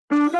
What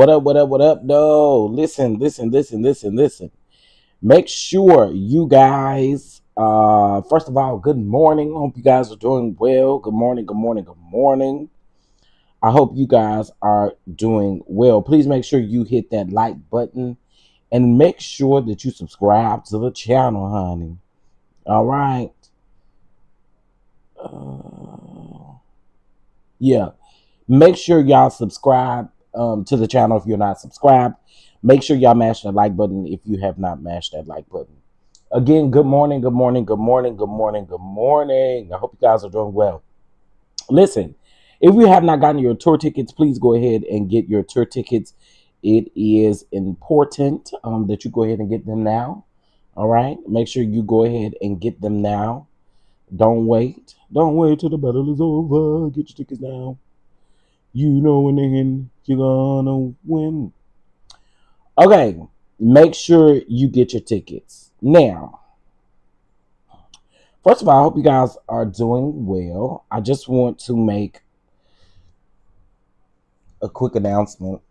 up, what up, what up, though? Listen. Make sure you guys, first of all, good morning. Hope you guys are doing well. Good morning. I hope you guys are doing well. Please make sure you hit that like button and make sure that you subscribe to the channel, honey. All right. Yeah. Make sure y'all subscribe to the channel if you're not subscribed. Make sure y'all mash that like button if you have not mashed that like button. Again, good morning. I hope you guys are doing well. Listen, if you have not gotten your tour tickets, please go ahead and get your tour tickets. It is important that you go ahead and get them now. All right. Make sure you go ahead and get them now. Don't wait. Don't wait till the battle is over. Get your tickets now. You know in the end you're gonna win. Okay, make sure you get your tickets. Now, first of all, I hope you guys are doing well. I just want to make a quick announcement.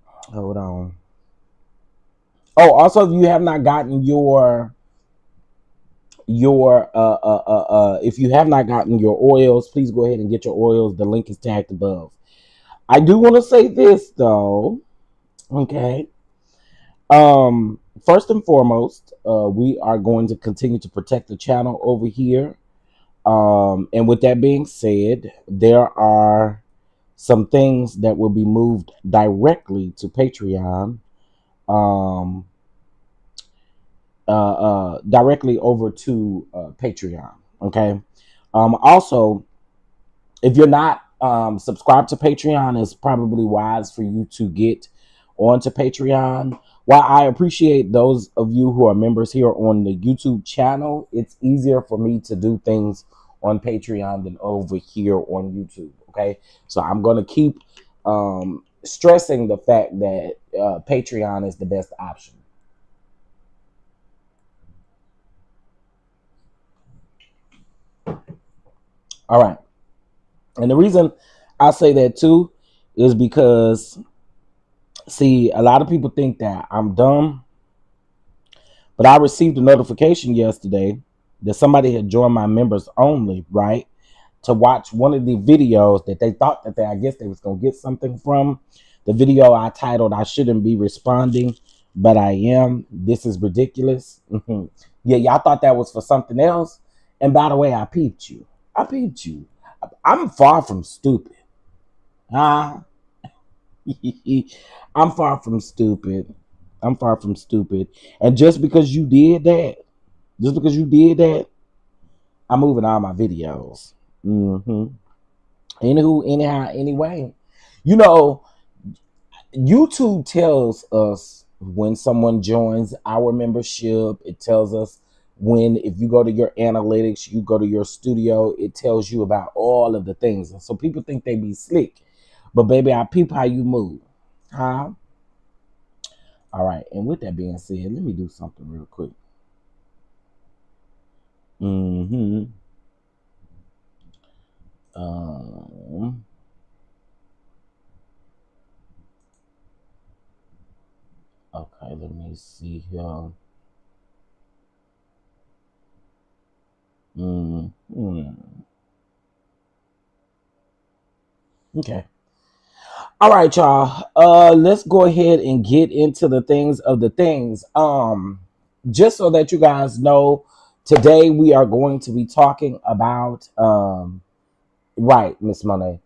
Hold on. Oh, also, if you have not gotten your if you have not gotten your oils, please go ahead and get your oils. The link is tagged above. I do want to say this though. Okay. First and foremost, we are going to continue to protect the channel over here. And with that being said, there are some things that will be moved directly to Patreon. Directly over to Patreon. Okay. Also, if you're not subscribed to Patreon, it's probably wise for you to get onto Patreon. While I appreciate those of you who are members here on the YouTube channel, it's easier for me to do things on Patreon than over here on YouTube. Okay. So I'm going to keep stressing the fact that Patreon is the best option. All right. And the reason I say that too is because, see, a lot of people think that I'm dumb, but I received a notification yesterday that somebody had joined my members only, right, to watch one of the videos that they thought that I guess they was going to get something from. The video I titled, "I Shouldn't Be Responding, But I Am. This is Ridiculous." Yeah, y'all thought that was for something else. And by the way, I peeped you. I'm far from stupid. You I'm far from stupid. I'm far from stupid. And just because you did that, just because you did that, I'm moving all my videos. Mm-hmm. Anywho, anyhow, anyway. You know, YouTube tells us when someone joins our membership. It tells us when, if you go to your analytics, you go to your studio, it tells you about all of the things. And so people think they be slick. But baby, I peep how you move. Huh? All right. And with that being said, let me do something real quick. Mm-hmm. Um, okay, let me see here. Mm-hmm. Okay. All right, y'all. Let's go ahead and get into the things of the things. Just so that you guys know, today we are going to be talking about right, Miss Monet.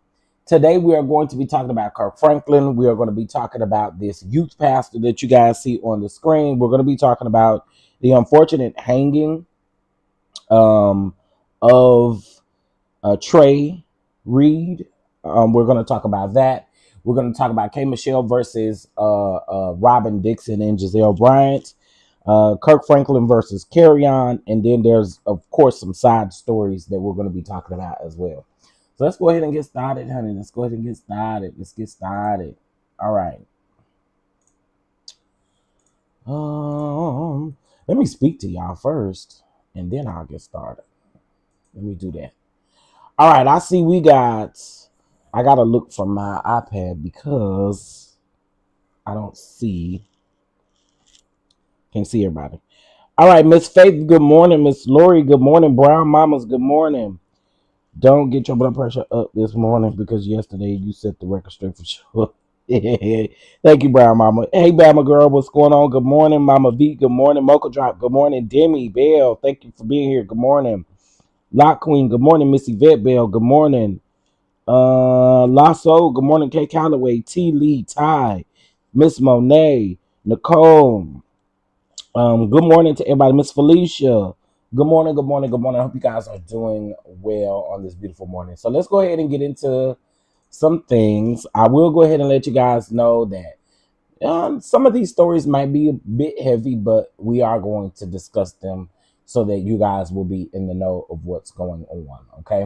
Today we are going to be talking about Kirk Franklin. We are going to be talking about this youth pastor that you guys see on the screen. We're going to be talking about the unfortunate hanging um, of TREY Reed. We're going to talk about that. We're going to talk about K. Michelle versus Robyn, Dixon, and Giselle Bryant. Kirk Franklin versus Kerrion. And then there's, of course, some side stories that we're going to be talking about as well. So let's go ahead and get started, honey. Let's go ahead and get started. Let's get started. All right. Let me speak to y'all first, and then I'll get started. Let me do that. All right, I see I got to look for my iPad because I don't see, can't see everybody. All right, Miss Faith, good morning. Miss Lori, good morning. Brown Mamas, good morning. Don't get your blood pressure up this morning because yesterday you set the record straight for sure. Thank you, Brown Mama. Hey, Bama girl, what's going on? Good morning, Mama V. Good morning, Mocha Drop. Good morning, Demi Bell. Thank you for being here. Good morning, Lock Queen. Good morning, Missy Vet Bell. Good morning. Lasso, good morning, Kay Calloway, T. Lee, Ty, Miss Monet, Nicole. Good morning to everybody, Miss Felicia. Good morning, good morning, good morning. I hope you guys are doing well on this beautiful morning. So let's go ahead and get into some things. I will go ahead and let you guys know that some of these stories might be a bit heavy, but we are going to discuss them so that you guys will be in the know of what's going on. Okay.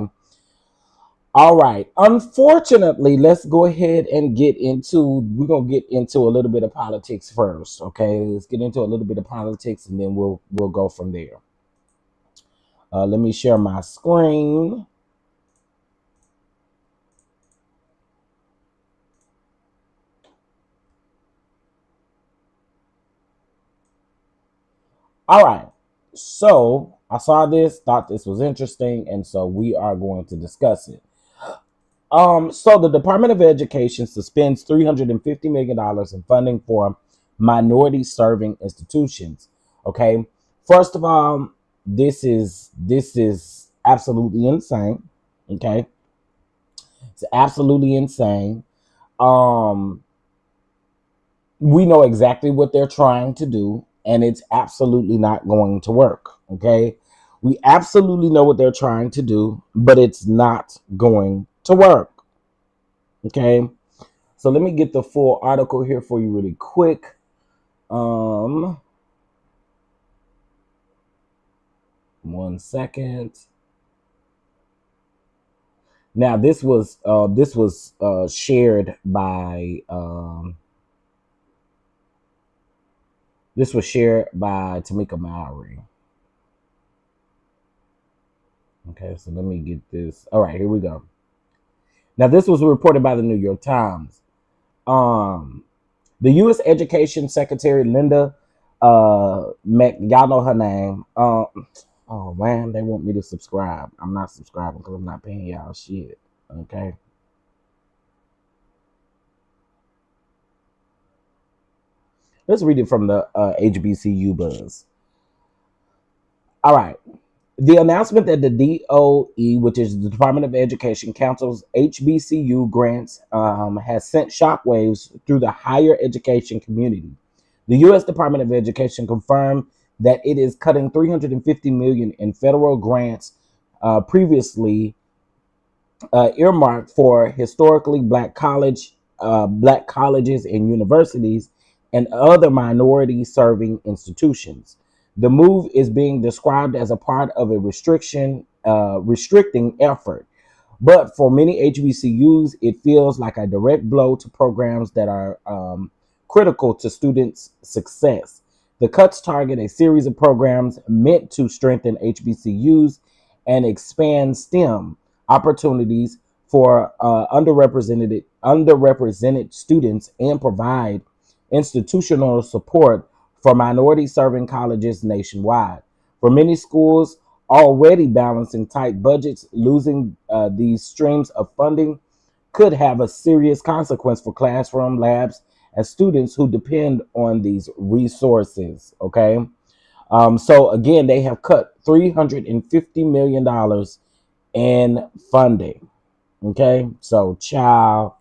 All right. Unfortunately, let's go ahead and we're going to get into a little bit of politics first. Okay. Let's get into a little bit of politics and then we'll go from there. Let me share my screen. All right. So I saw this, thought this was interesting, and so we are going to discuss it. So the Department of Education suspends $350 million in funding for minority serving institutions. Okay. First of all, this is absolutely insane. Okay. It's absolutely insane. Um, we know exactly what they're trying to do, and it's absolutely not going to work. Okay. We absolutely know what they're trying to do, but it's not going to work. Okay. So let me get the full article here for you really quick. One second. Now this was shared by Tamika Mowry. Okay, so let me get this. All right, here we go. Now this was reported by the New York Times. Um, the U.S. Education Secretary Linda y'all know her name. Oh man, they want me to subscribe. I'm not subscribing because I'm not paying y'all shit. Okay. Let's read it from the HBCU buzz. All right. The announcement that the DOE, which is the Department of Education, cancels HBCU grants has sent shockwaves through the higher education community. The U.S. Department of Education confirmed that it is cutting $350 million in federal grants previously earmarked for historically black colleges and universities and other minority-serving institutions. The move is being described as a part of a restricting effort, but for many HBCUs, it feels like a direct blow to programs that are critical to students' success. The cuts target a series of programs meant to strengthen HBCUs and expand STEM opportunities for underrepresented students and provide institutional support for minority serving colleges nationwide. For many schools already balancing tight budgets, losing these streams of funding could have a serious consequence for classroom labs and students who depend on these resources. Okay. So again, they have cut $350 million in funding. Okay. So child,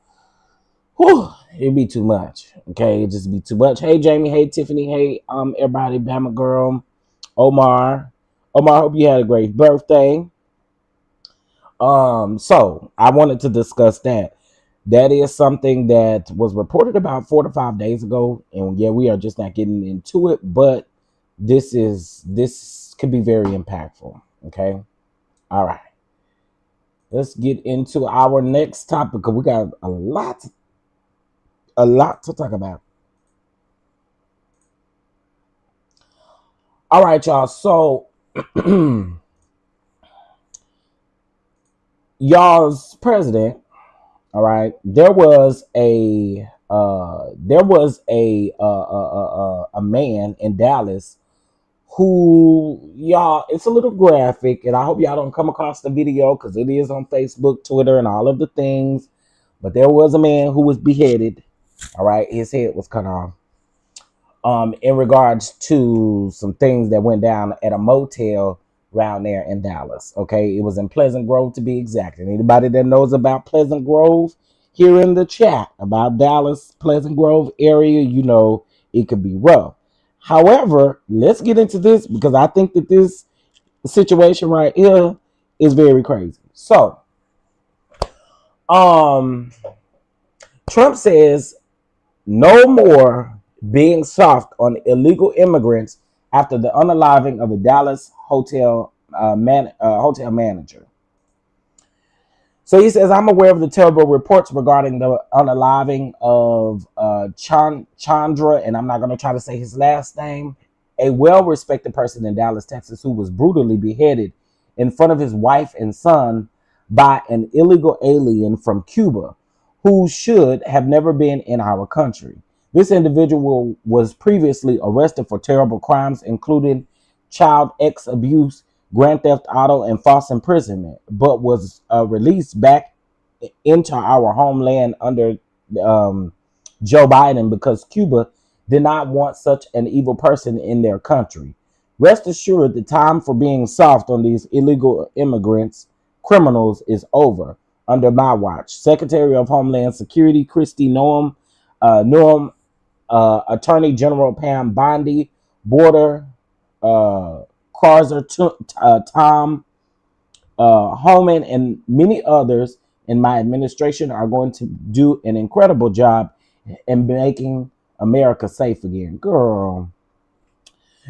whew, it'd be too much. Okay, it'd just be too much. Hey Jamie, hey Tiffany, hey everybody, Bama girl, Omar. Omar, hope you had a great birthday. So I wanted to discuss that. That is something that was reported about 4 to 5 days ago, and yeah, we are just not getting into it, but this could be very impactful. Okay, all right. Let's get into our next topic because we got a lot to talk about. All right, y'all. So y'all's president. All right, there was a man in Dallas who, y'all, it's a little graphic, and I hope y'all don't come across the video because it is on Facebook, Twitter, and all of the things. But there was a man who was beheaded. All right, his head was cut off. In regards to some things that went down at a motel around there in Dallas. Okay, it was in Pleasant Grove to be exact. And anybody that knows about Pleasant Grove, here in the chat about Dallas, Pleasant Grove area, you know it could be rough. However, let's get into this because I think that this situation right here is very crazy. So, um, Trump says no more being soft on illegal immigrants after the unaliving of a Dallas hotel manager. So he says, I'm aware of the terrible reports regarding the unaliving of Chandra, and I'm not going to try to say his last name, a well-respected person in Dallas, Texas, who was brutally beheaded in front of his wife and son by an illegal alien from Cuba who should have never been in our country. This individual was previously arrested for terrible crimes, including child ex abuse, grand theft auto, and false imprisonment, but was released back into our homeland under Joe Biden because Cuba did not want such an evil person in their country. Rest assured, the time for being soft on these illegal immigrants, criminals, is over under my watch. Secretary of Homeland Security Kristi Noem, Attorney General Pam Bondi, Border Krauser, Tom Homan, and many others in my administration are going to do an incredible job in making America safe again. Girl,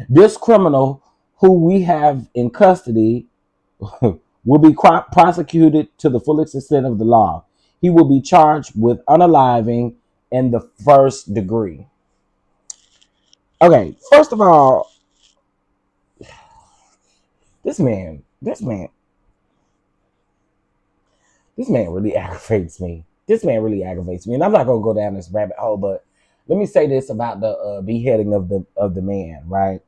this criminal who we have in custody will be prosecuted to the fullest extent of the law. He will be charged with unaliving in the first degree. Okay, first of all, this man, this man, this man really aggravates me. This man really aggravates me, and I'm not gonna go down this rabbit hole. But let me say this about the beheading of the man. Right?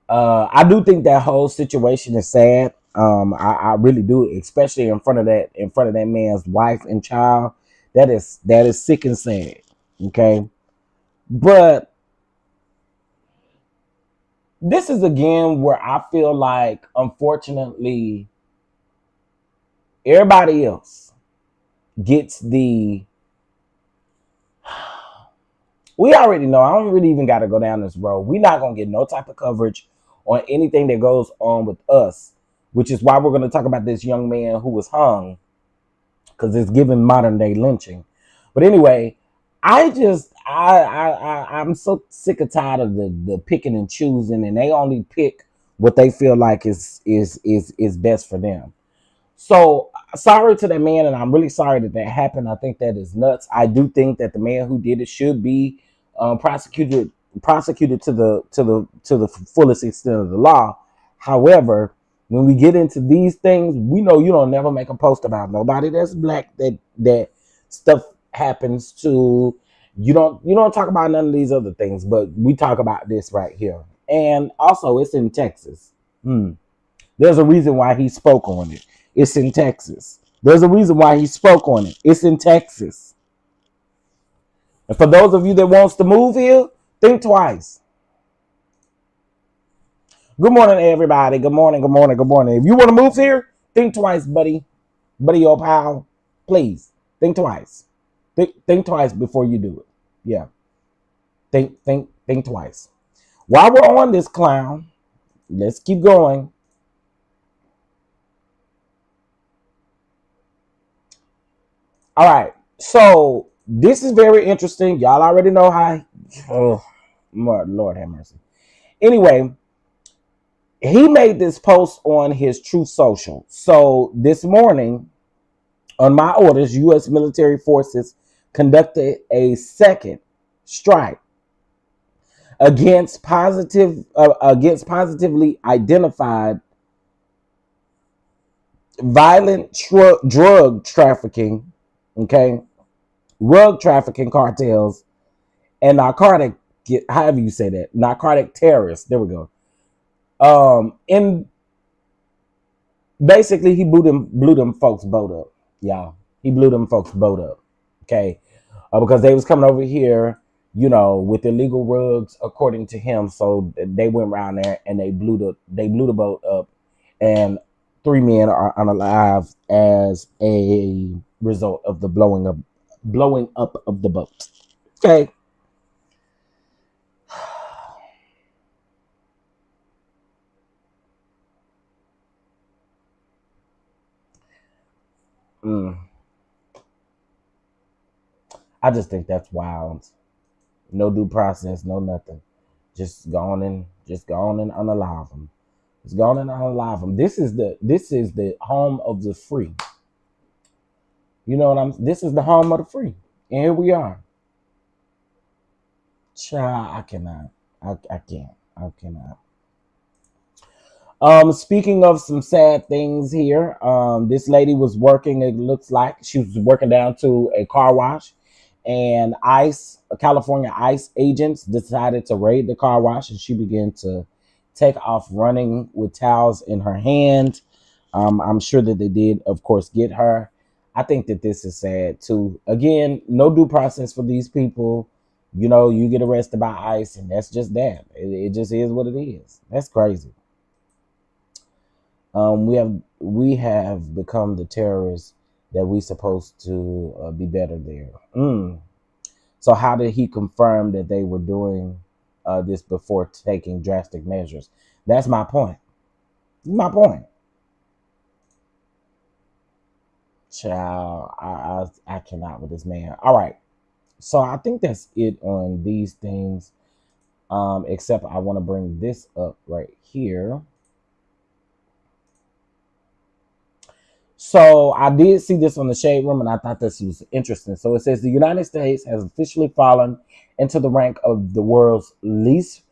I do think that whole situation is sad. I really do, especially in front of that man's wife and child. That is sick and sad. Okay, but this is again where I feel like, unfortunately, everybody else gets the. We already know. I don't really even got to go down this road. We're not gonna get no type of coverage on anything that goes on with us, which is why we're gonna talk about this young man who was hung, because it's given modern day lynching. But anyway, I'm so sick and tired of the picking and choosing, and they only pick what they feel like is best for them. So sorry to that man, and I'm really sorry that that happened. I think that is nuts. I do think that the man who did it should be prosecuted to the fullest extent of the law. However, when we get into these things, we know you don't never make a post about nobody that's black that stuff happens to. You don't talk about none of these other things, but we talk about this right here. And also, it's in Texas. There's a reason why he spoke on it. It's in Texas. There's a reason why he spoke on it. It's in Texas. And for those of you that wants to move here, think twice. Good morning, everybody. Good morning, good morning, good morning. If you want to move here, think twice, buddy. Buddy or pal. Please, think twice. Think twice before you do it. Yeah. Think twice. While we're on this clown, let's keep going. All right. So this is very interesting. Y'all already know how. Oh, Lord have mercy. Anyway, he made this post on his Truth Social. So this morning, on my orders, U.S. military forces conducted a second strike against positively identified violent drug trafficking, okay, drug trafficking cartels and narcotic, however you say that, narcotic terrorists. There we go. And basically he blew them folks boat up, y'all. He blew them folks boat up, okay, because they was coming over here, with illegal rugs, according to him. So they went around there and they blew the boat up, and 3 men are unalive as a result of the blowing up of the boat. Okay. I just think that's wild. No due process, no nothing. Just go on and unalive them. Just go on and unalive them. This is the home of the free. You know what this is the home of the free. And here we are. Child, I cannot. I can't. I cannot. Speaking of some sad things here, this lady was working, it looks like she was working down to a car wash, and California ICE agents decided to raid the car wash, and she began to take off running with towels in her hand. I'm sure that they did, of course, get her. I think that this is sad too. Again, no due process for these people. You get arrested by ICE, and that's just that. It just is what it is. That's crazy. We have become the terrorists that we supposed to be better there. So how did he confirm that they were doing this before taking drastic measures? That's my point. My point. Child, I cannot with this man. All right. So I think that's it on these things. Except I want to bring this up right here. So I did see this on the Shade Room, and I thought this was interesting. So it says the United States has officially fallen into the rank of the world's least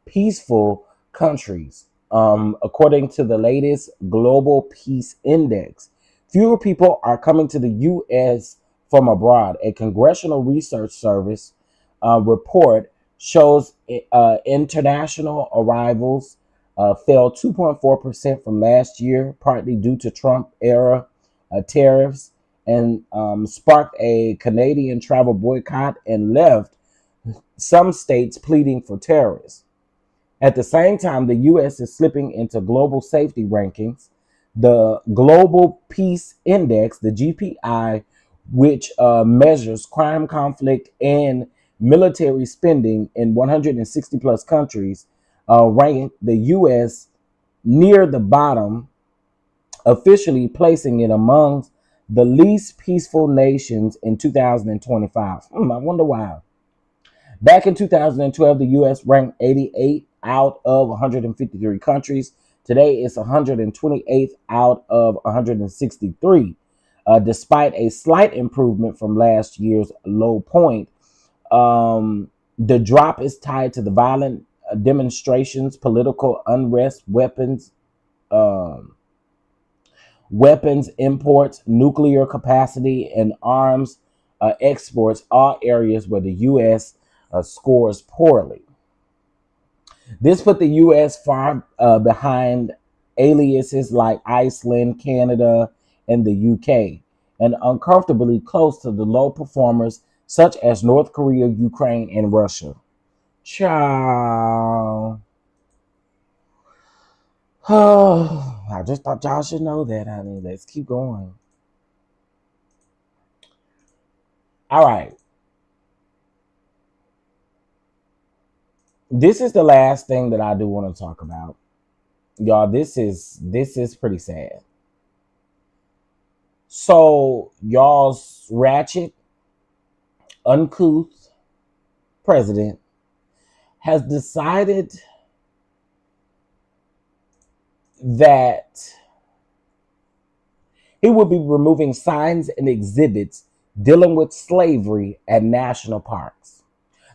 peaceful countries. According to the latest Global Peace Index, fewer people are coming to the U.S. from abroad. A Congressional Research Service report shows international arrivals fell 2.4% from last year, partly due to Trump-era tariffs, and sparked a Canadian travel boycott and left some states pleading for terrorists. At the same time, the U.S. is slipping into global safety rankings. The Global Peace Index, the GPI, which measures crime, conflict, and military spending in 160 plus countries, ranked the U.S. near the bottom, officially placing it among the least peaceful nations in 2025. I wonder why. Back in 2012, the U.S. ranked 88 out of 153 countries. Today, it's 128th out of 163. Despite a slight improvement from last year's low point, the drop is tied to the violent demonstrations, political unrest, weapons imports, nuclear capacity, and arms exports, all areas where the U.S. Scores poorly. This put the U.S. far behind aliases like Iceland, Canada, and the UK, and uncomfortably close to the low performers such as North Korea, Ukraine, and Russia. Ciao. Oh, I just thought y'all should know that, honey. Let's keep going. All right. This is the last thing that I do want to talk about. Y'all, this is pretty sad. So, y'all's ratchet, uncouth president has decided that he will be removing signs and exhibits dealing with slavery at national parks.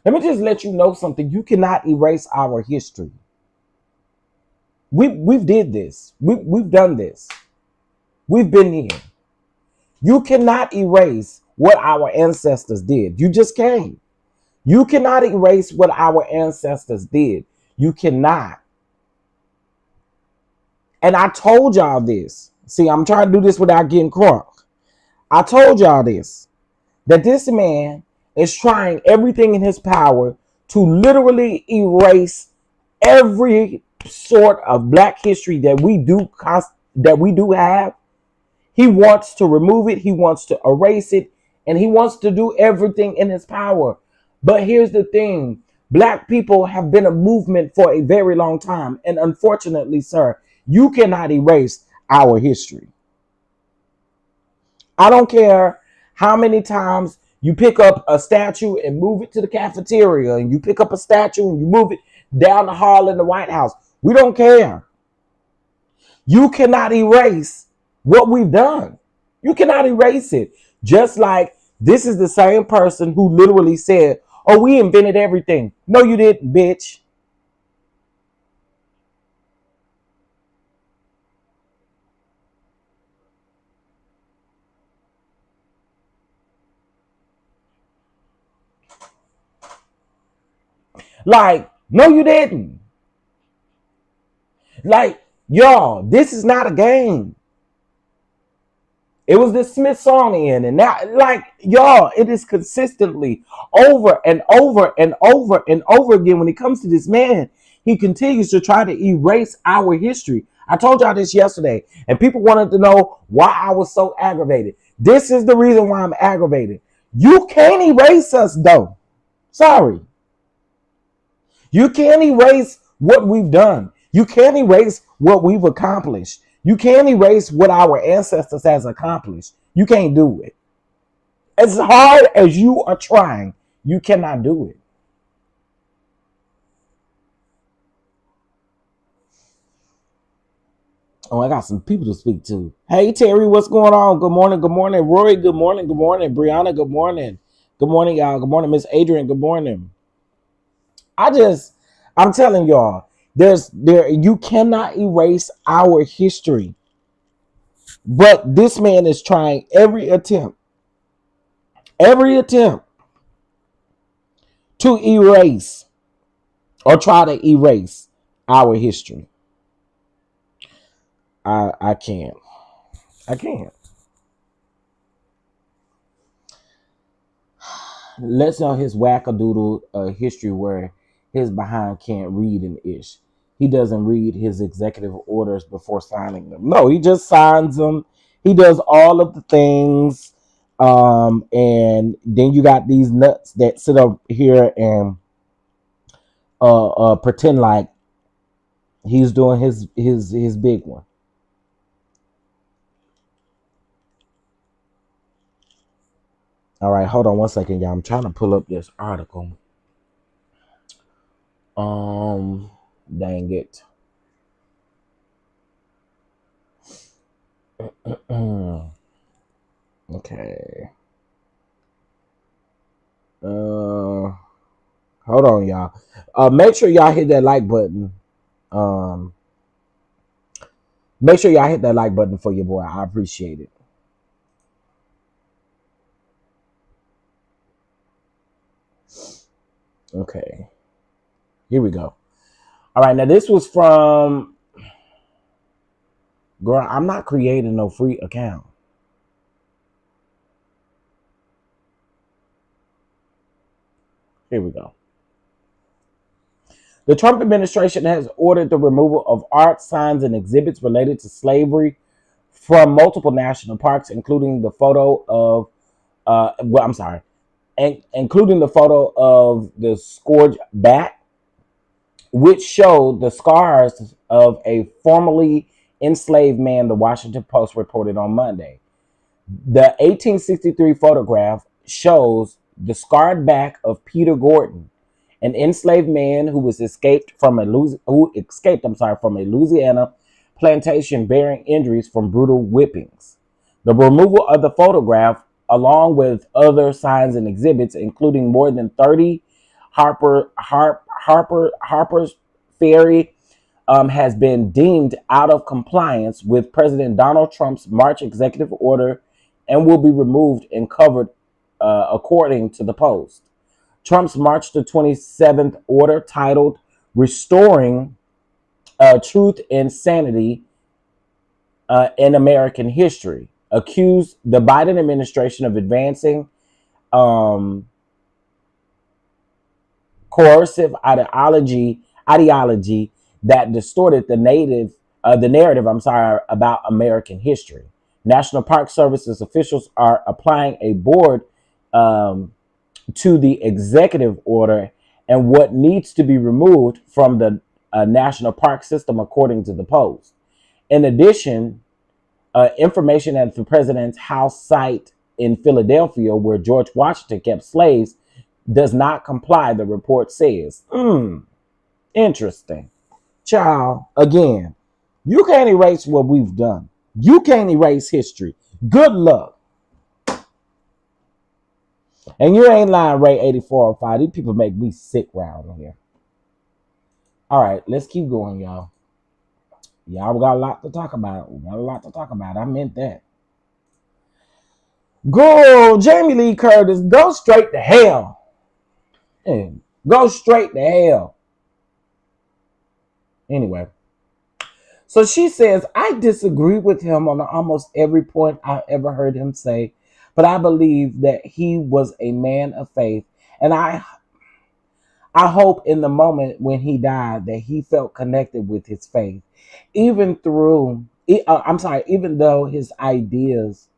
Let me just let you know something. You cannot erase our history. We've did this. We've done this. We've been here. You cannot erase what our ancestors did. You just can't. You cannot erase what our ancestors did. You cannot. And I told y'all this. See, I'm trying to do this without getting crunk. I told y'all this. That this man is trying everything in his power to literally erase every sort of black history that we do have. He wants to remove it. He wants to erase it. And he wants to do everything in his power. But here's the thing. Black people have been a movement for a very long time. And unfortunately, sir, you cannot erase our history. I don't care how many times you pick up a statue and move it to the cafeteria, and you pick up a statue and you move it down the hall in the White House. We don't care. You cannot erase what we've done. You cannot erase it. Just like this is the same person who literally said, oh, we invented everything. No, you didn't, bitch. Like, no, you didn't. Like, y'all, this is not a game. It was the Smithsonian, and now, like, y'all, it is consistently over and over and over and over again. When it comes to this man, he continues to try to erase our history. I told y'all this yesterday, and people wanted to know why I was so aggravated. This is the reason why I'm aggravated. You can't erase us, though. Sorry. You can't erase what we've done. You can't erase what we've accomplished. You can't erase what our ancestors has accomplished. You can't do it. As hard as you are trying, you cannot do it. Oh, I got some people to speak to. Hey, Terry, what's going on? Good morning. Good morning. Rory, good morning. Good morning. Brianna, good morning. Good morning, y'all. Good morning, Miss Adrian. Good morning. I'm telling y'all, you cannot erase our history. But this man is trying every attempt to erase or try to erase our history. I can't. I can't. Let's know his wackadoodle history where his behind can't read an ish. He doesn't read his executive orders before signing them. No, he just signs them. He does all of the things. And then you got these nuts that sit up here and pretend like he's doing his big one. All right, hold on one second, y'all. I'm trying to pull up this article. Dang it. Okay. Hold on, y'all. Make sure y'all hit that like button. Make sure y'all hit that like button for your boy. I appreciate it. Okay. Here we go. All right, now this was from... Girl, I'm not creating no free account. Here we go. The Trump administration has ordered the removal of art, signs, and exhibits related to slavery from multiple national parks, including the photo of, including the photo of the scourged bat, which showed the scars of a formerly enslaved man, the Washington Post reported on Monday. The 1863 photograph shows the scarred back of Peter Gordon, an enslaved man who escaped from a Louisiana plantation bearing injuries from brutal whippings. The removal of the photograph, along with other signs and exhibits, including more than 30 Harper's Ferry, has been deemed out of compliance with President Donald Trump's March executive order and will be removed and covered, according to the Post. Trump's March the 27th order, titled Restoring Truth and Sanity in American History, accused the Biden administration of advancing coercive ideology that distorted the narrative about American history. National Park Services officials are applying a board to the executive order and what needs to be removed from the national park system, according to the Post. In addition, information at the president's house site in Philadelphia, where George Washington kept slaves, does not comply, the report says. Interesting. Child, again, you can't erase what we've done. You can't erase history. Good luck. And you ain't lying, Ray 8405. These people make me sick around here. All right, let's keep going, y'all. Y'all, we got a lot to talk about. I meant that. Go, Jamie Lee Curtis, go straight to hell. Go straight to hell. Anyway. So she says, I disagree with him on almost every point I ever heard him say, but I believe that he was a man of faith. And I hope in the moment when he died that he felt connected with his faith, even though his ideas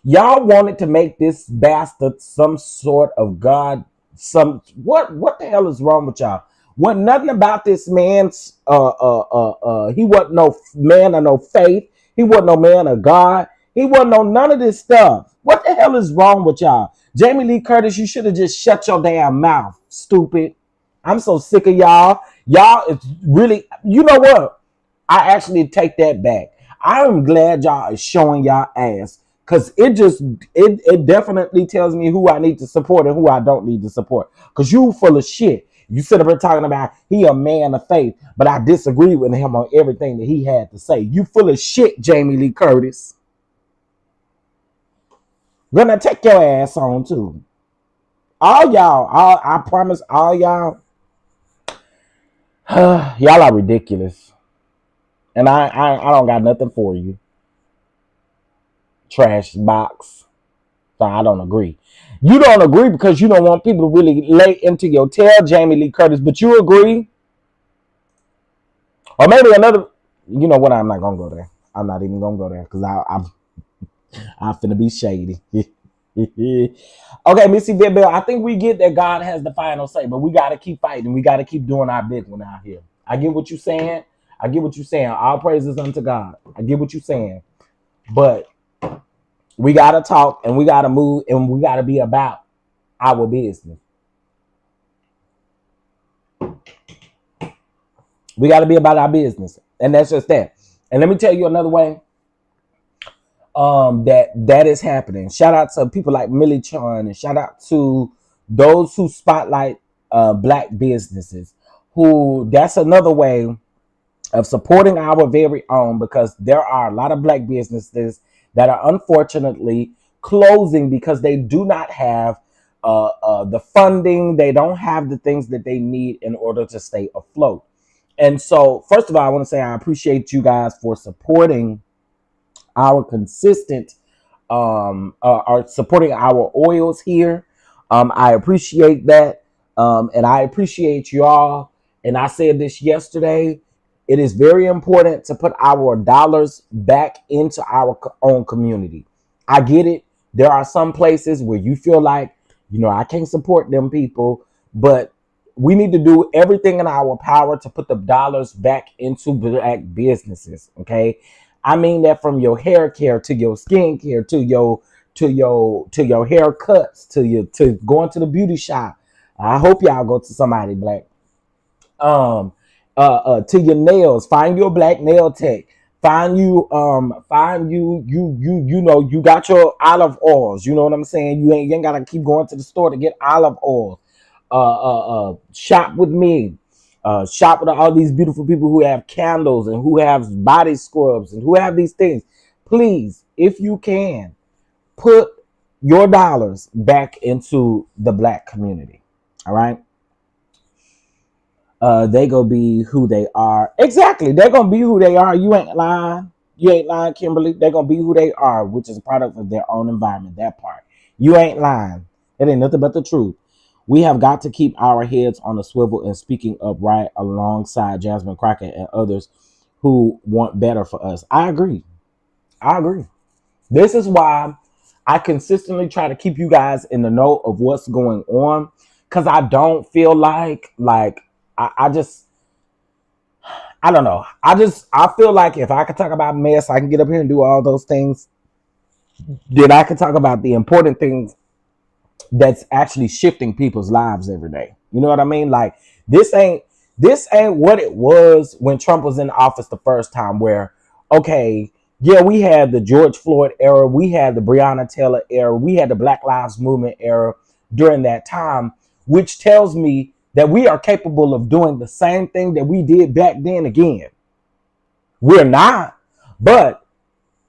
y'all wanted to make this bastard some sort of God. What the hell is wrong with y'all? Wasn't nothing about this man's he wasn't no man of no faith. He wasn't no man of God. He wasn't no none of this stuff. What the hell is wrong with y'all? Jamie Lee Curtis, you should have just shut your damn mouth, stupid. I'm so sick of y'all. Y'all, it's really, you know what? I actually take that back. I am glad y'all is showing y'all ass. Because it definitely tells me who I need to support and who I don't need to support. Because you full of shit. You sit up here talking about he a man of faith, but I disagree with him on everything that he had to say. You full of shit, Jamie Lee Curtis. Gonna take your ass on too. All y'all, I promise all y'all, y'all are ridiculous. And I don't got nothing for you, trash box. So I don't agree. You don't agree because you don't want people to really lay into your tail, Jamie Lee Curtis, but you agree. Or maybe another, you know what, I'm not going to go there. I'm not even going to go there because I'm finna be shady. Okay, Missy Bell, I think we get that God has the final say, but we got to keep fighting. We got to keep doing our big one out here. I get what you're saying. I get what you're saying. All praises unto God. I get what you're saying. But we got to talk and we got to move and we got to be about our business. We got to be about our business. And that's just that. And let me tell you another way that is happening. Shout out to people like Millie Chun and shout out to those who spotlight black businesses. Who that's another way of supporting our very own, because there are a lot of black businesses that are unfortunately closing because they do not have the funding. They don't have the things that they need in order to stay afloat. And so, first of all, I want to say I appreciate you guys for supporting our consistent, are supporting our oils here. I appreciate that. And I appreciate y'all. And I said this yesterday. It is very important to put our dollars back into our own community. I get it. There are some places where you feel like, I can't support them people, but we need to do everything in our power to put the dollars back into black businesses. Okay. I mean that from your hair care to your skin care to your haircuts to going to the beauty shop. I hope y'all go to somebody black. To your nails, find your black nail tech. You got your olive oils. You know what I'm saying? You ain't gotta keep going to the store to get olive oil. Shop with me. Shop with all these beautiful people who have candles and who have body scrubs and who have these things. Please, if you can, put your dollars back into the black community. All right. They gonna be who they are. Exactly. They're gonna be who they are. You ain't lying. You ain't lying, Kimberly. They're gonna be who they are, which is a product of their own environment. That part. You ain't lying. It ain't nothing but the truth. We have got to keep our heads on the swivel and speaking up right alongside Jasmine Crockett and others who want better for us. I agree. I agree. This is why I consistently try to keep you guys in the know of what's going on, because I don't feel like I don't know. I feel like if I could talk about mess, I can get up here and do all those things. Then I can talk about the important things that's actually shifting people's lives every day. You know what I mean? Like this ain't what it was when Trump was in office the first time, where, okay, yeah, we had the George Floyd era, we had the Breonna Taylor era, we had the Black Lives Movement era during that time, which tells me that we are capable of doing the same thing that we did back then again. We're not, but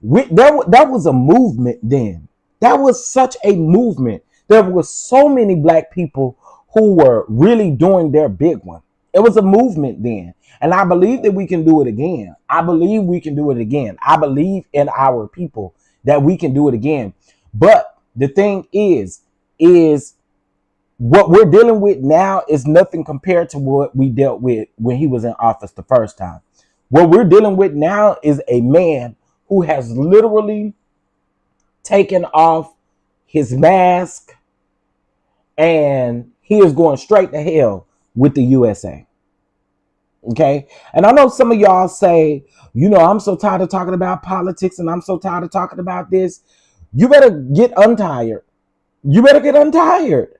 that was a movement then. That was such a movement. There were so many black people who were really doing their big one. It was a movement then. And I believe that we can do it again. I believe we can do it again. I believe in our people that we can do it again. But the thing is what we're dealing with now is nothing compared to what we dealt with when he was in office the first time. What we're dealing with now is a man who has literally taken off his mask and he is going straight to hell with the USA. Okay. And I know some of y'all say, I'm so tired of talking about politics and I'm so tired of talking about this. You better get untired. You better get untired.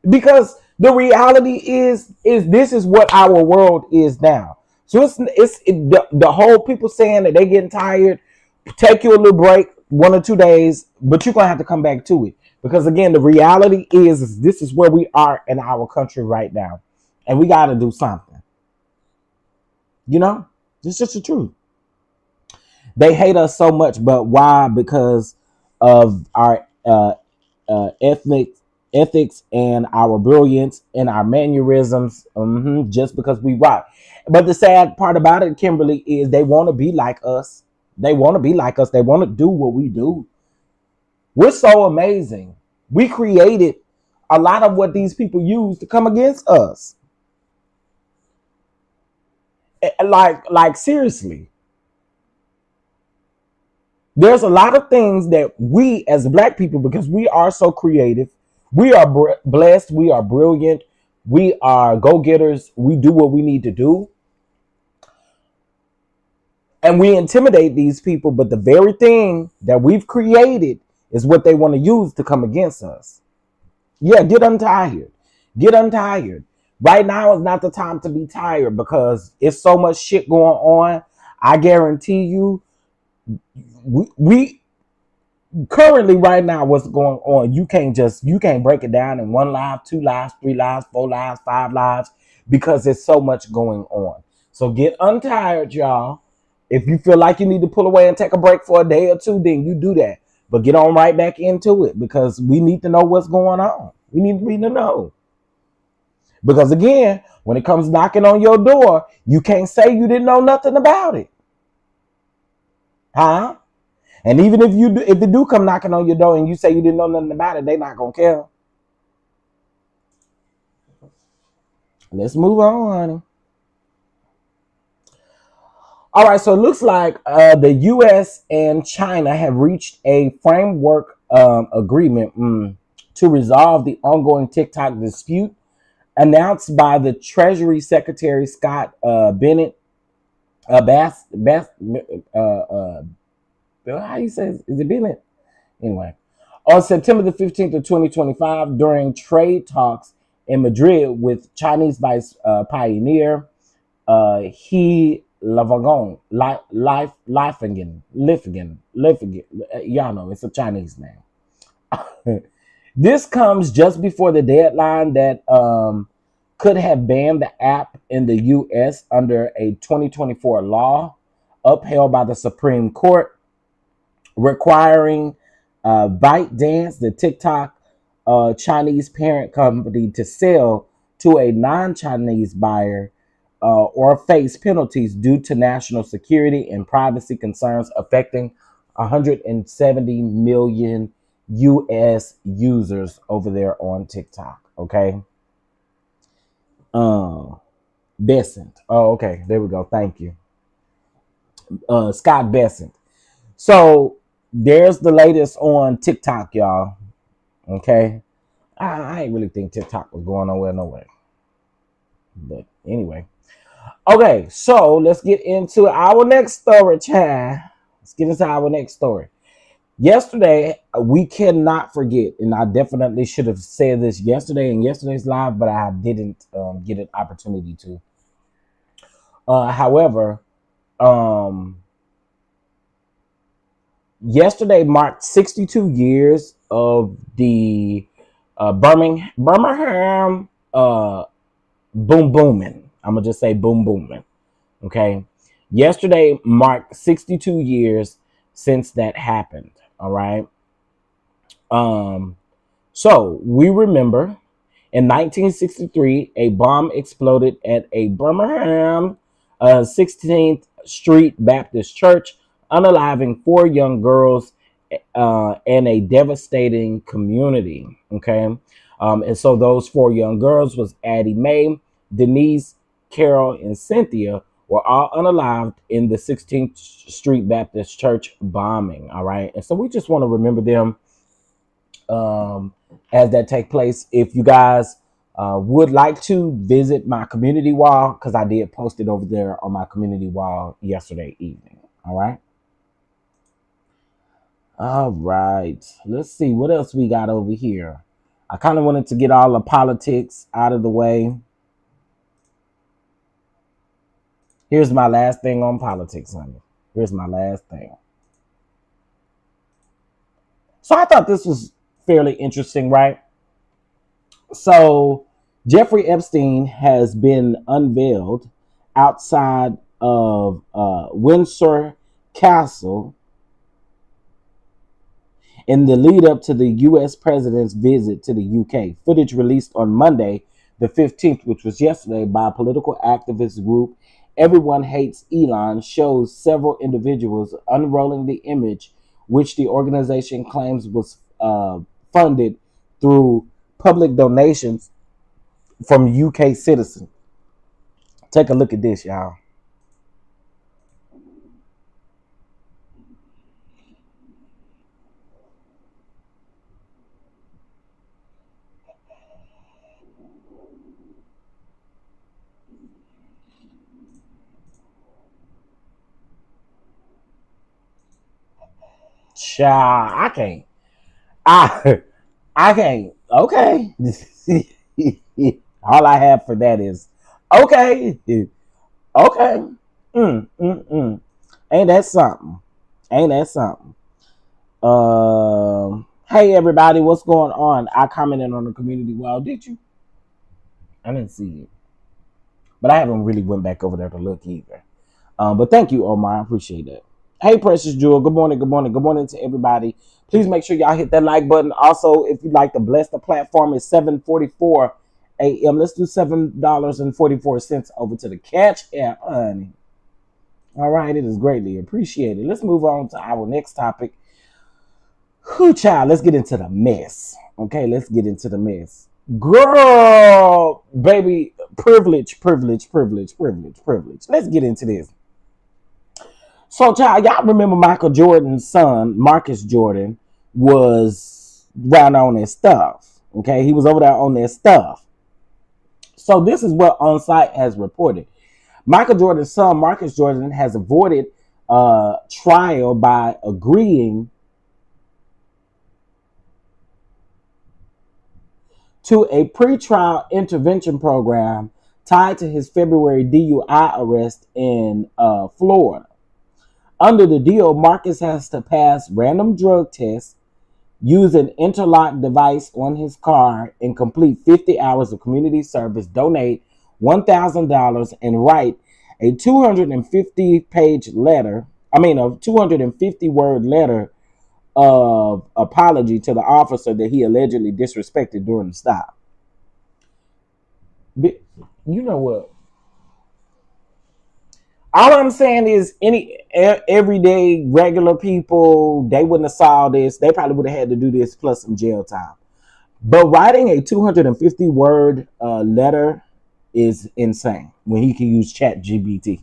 Because the reality is this is what our world is now. So the whole people saying that they getting tired, take you a little break, 1 or 2 days, but you're going to have to come back to it. Because again, the reality is this is where we are in our country right now. And we got to do something. It's just the truth. They hate us so much, but why? Because of our ethnic ethics and our brilliance and our mannerisms, just because we rock. But the sad part about it, Kimberly, is they want to be like us. They want to be like us. They want to do what we do. We're so amazing. We created a lot of what these people use to come against us. Like seriously. There's a lot of things that we as black people, because we are so creative, we are blessed, we are brilliant, we are go-getters, we do what we need to do, and we intimidate these people, but the very thing that we've created is what they want to use to come against us. Yeah, get untired. Get untired. Right now is not the time to be tired because it's so much shit going on. I guarantee you, we currently right now what's going on, you can't break it down in 1 live, 2 lives, 3 lives, 4 lives, 5 lives, because there's so much going on. So get untired, y'all. If you feel like you need to pull away and take a break for a day or two, then you do that. But get on right back into it, because we need to know what's going on. We need to know. Because again, when it comes knocking on your door, you can't say you didn't know nothing about it. Huh? And even if it do come knocking on your door and you say you didn't know nothing about it, they not gonna care. Let's move on, honey. All right, so it looks like the U.S. and China have reached a framework agreement to resolve the ongoing TikTok dispute, announced by the Treasury Secretary Scott Bennett. How you say it? Is it Bennett? Anyway, on September the 15th of 2025, during trade talks in Madrid with Chinese Vice Pioneer He Lifingen, y'all know it's a Chinese name. This comes just before the deadline that could have banned the app in the U.S. under a 2024 law upheld by the Supreme Court, requiring ByteDance, the TikTok Chinese parent company, to sell to a non-Chinese buyer or face penalties due to national security and privacy concerns affecting 170 million U.S. users over there on TikTok. Okay. Besant. Oh, okay. There we go. Thank you. Scott Besant. So there's the latest on TikTok, y'all. Okay. I ain't really think TikTok was going nowhere. But anyway. Okay, so let's get into our next story, Chad. Let's get into our next story. Yesterday, we cannot forget, and I definitely should have said this yesterday in yesterday's live, but I didn't get an opportunity to. However, yesterday marked 62 years of the Birmingham boom booming. I'm going to just say boom booming. Okay. Yesterday marked 62 years since that happened. All right. So we remember in 1963, a bomb exploded at a Birmingham 16th Street Baptist Church, unaliving 4 young girls and a devastating community. Okay. And so those 4 young girls was Addie Mae, Denise, Carol, and Cynthia, were all unalived in the 16th Street Baptist Church bombing. All right. And so we just want to remember them as that take place. If you guys would like to visit my community wall, because I did post it over there on my community wall yesterday evening. All right. All right. Let's see what else we got over here. I kind of wanted to get all the politics out of the way. Here's my last thing on politics, honey. Here's my last thing. So I thought this was fairly interesting, right? So Jeffrey Epstein has been unveiled outside of Windsor Castle in the lead up to the U.S. president's visit to the U.K. Footage released on Monday, the 15th, which was yesterday, by a political activist group, Everyone Hates Elon, shows several individuals unrolling the image, which the organization claims was funded through public donations from UK citizens. Take a look at this, y'all. Child, I can't. I can't. Okay. All I have for that is okay. Okay. Ain't that something? Ain't that something? Hey everybody, what's going on? I commented on the community wall. Did you? I didn't see it, but I haven't really went back over there to look either. But thank you, Omar. I appreciate that. Hey, Precious Jewel. Good morning. Good morning. Good morning to everybody. Please make sure y'all hit that like button. Also, if you'd like to bless the platform, it's 7:44 a.m. Let's do $7.44 over to the Catch app, honey. All right, it is greatly appreciated. Let's move on to our next topic. Whew, child, let's get into the mess. Okay, let's get into the mess. Girl, baby, privilege. Let's get into this. So, child, y'all remember Michael Jordan's son, Marcus Jordan, was round on his stuff. Okay, he was over there on their stuff. So this is what On Site has reported. Michael Jordan's son, Marcus Jordan, has avoided trial by agreeing to a pretrial intervention program tied to his February DUI arrest in Florida. Under the deal, Marcus has to pass random drug tests, use an interlock device on his car, and complete 50 hours of community service, donate $1,000, and write a 250-page letter, a 250-word letter of apology to the officer that he allegedly disrespected during the stop. But you know what? All I'm saying is any everyday regular people, they wouldn't have saw this. They probably would have had to do this plus some jail time. But writing a 250-word letter is insane when he can use ChatGPT.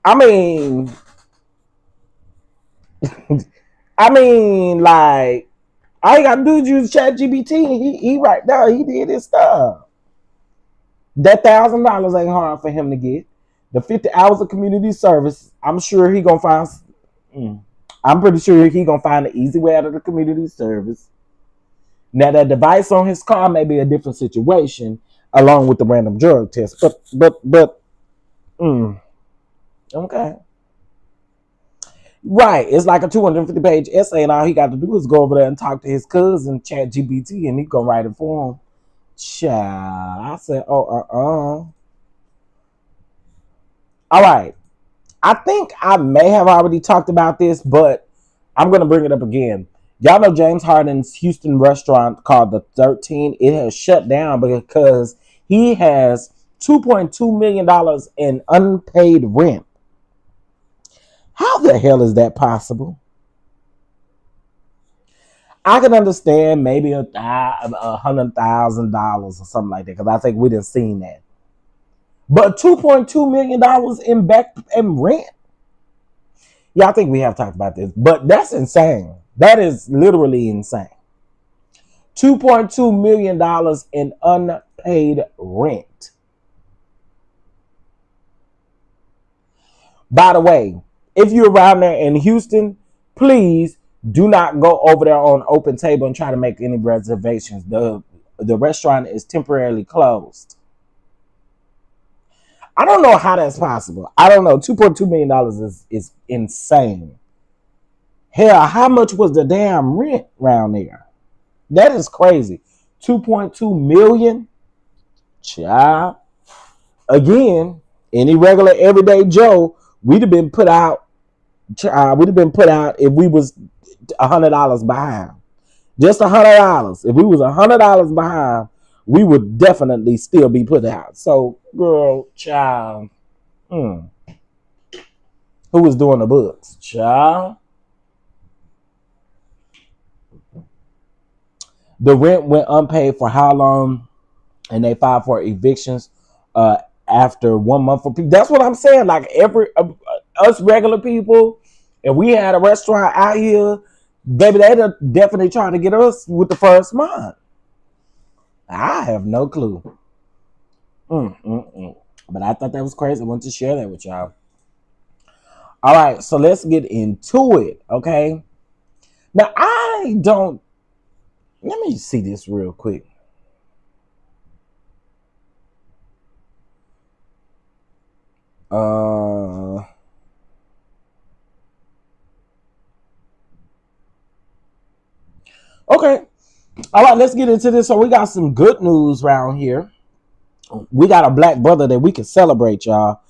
I mean, like, all you gotta do is use ChatGPT. He right there, he did his stuff. That $1,000 ain't hard for him to get. The 50 hours of community service, I'm sure he gonna find. I'm pretty sure he gonna find an easy way out of the community service. Now that device on his car may be a different situation, along with the random drug test. But, okay, right? It's like a 250-page essay, and all he got to do is go over there and talk to his cousin, ChatGPT, and he gonna write it for him. Child, I said, All right. I think I may have already talked about this, but I'm going to bring it up again. Y'all know James Harden's Houston restaurant called The 13. It has shut down because he has $2.2 million in unpaid rent. How the hell is that possible? I can understand maybe $100,000 or something like that, because I think we done seen that. But $2.2 million in back and rent. Yeah, I think we have talked about this, but that's insane. That is literally insane. $2.2 million in unpaid rent. By the way, if you're around there in Houston, please do not go over there on Open Table and try to make any reservations. The restaurant is temporarily closed. I don't know how that's possible. I don't know. $2.2 million is insane. Hell, how much was the damn rent around there? That is crazy. $2.2 million? Child. Again, any regular everyday Joe, we'd have been put out. We'd have been put out if we was $100 behind. Just $100. If we was $100 behind, we would definitely still be put out. So, girl, child, who was doing the books, child? The rent went unpaid for how long, and they filed for evictions after 1 month for people. That's what I'm saying. Like us regular people, if we had a restaurant out here, baby, they'd definitely trying to get us with the first month. I have no clue. But I thought that was crazy. I wanted to share that with y'all. All right, so let's get into it, okay? Now, let me see this real quick. Okay. All right, let's get into this. So we got some good news around here. We got a black brother that we can celebrate, y'all.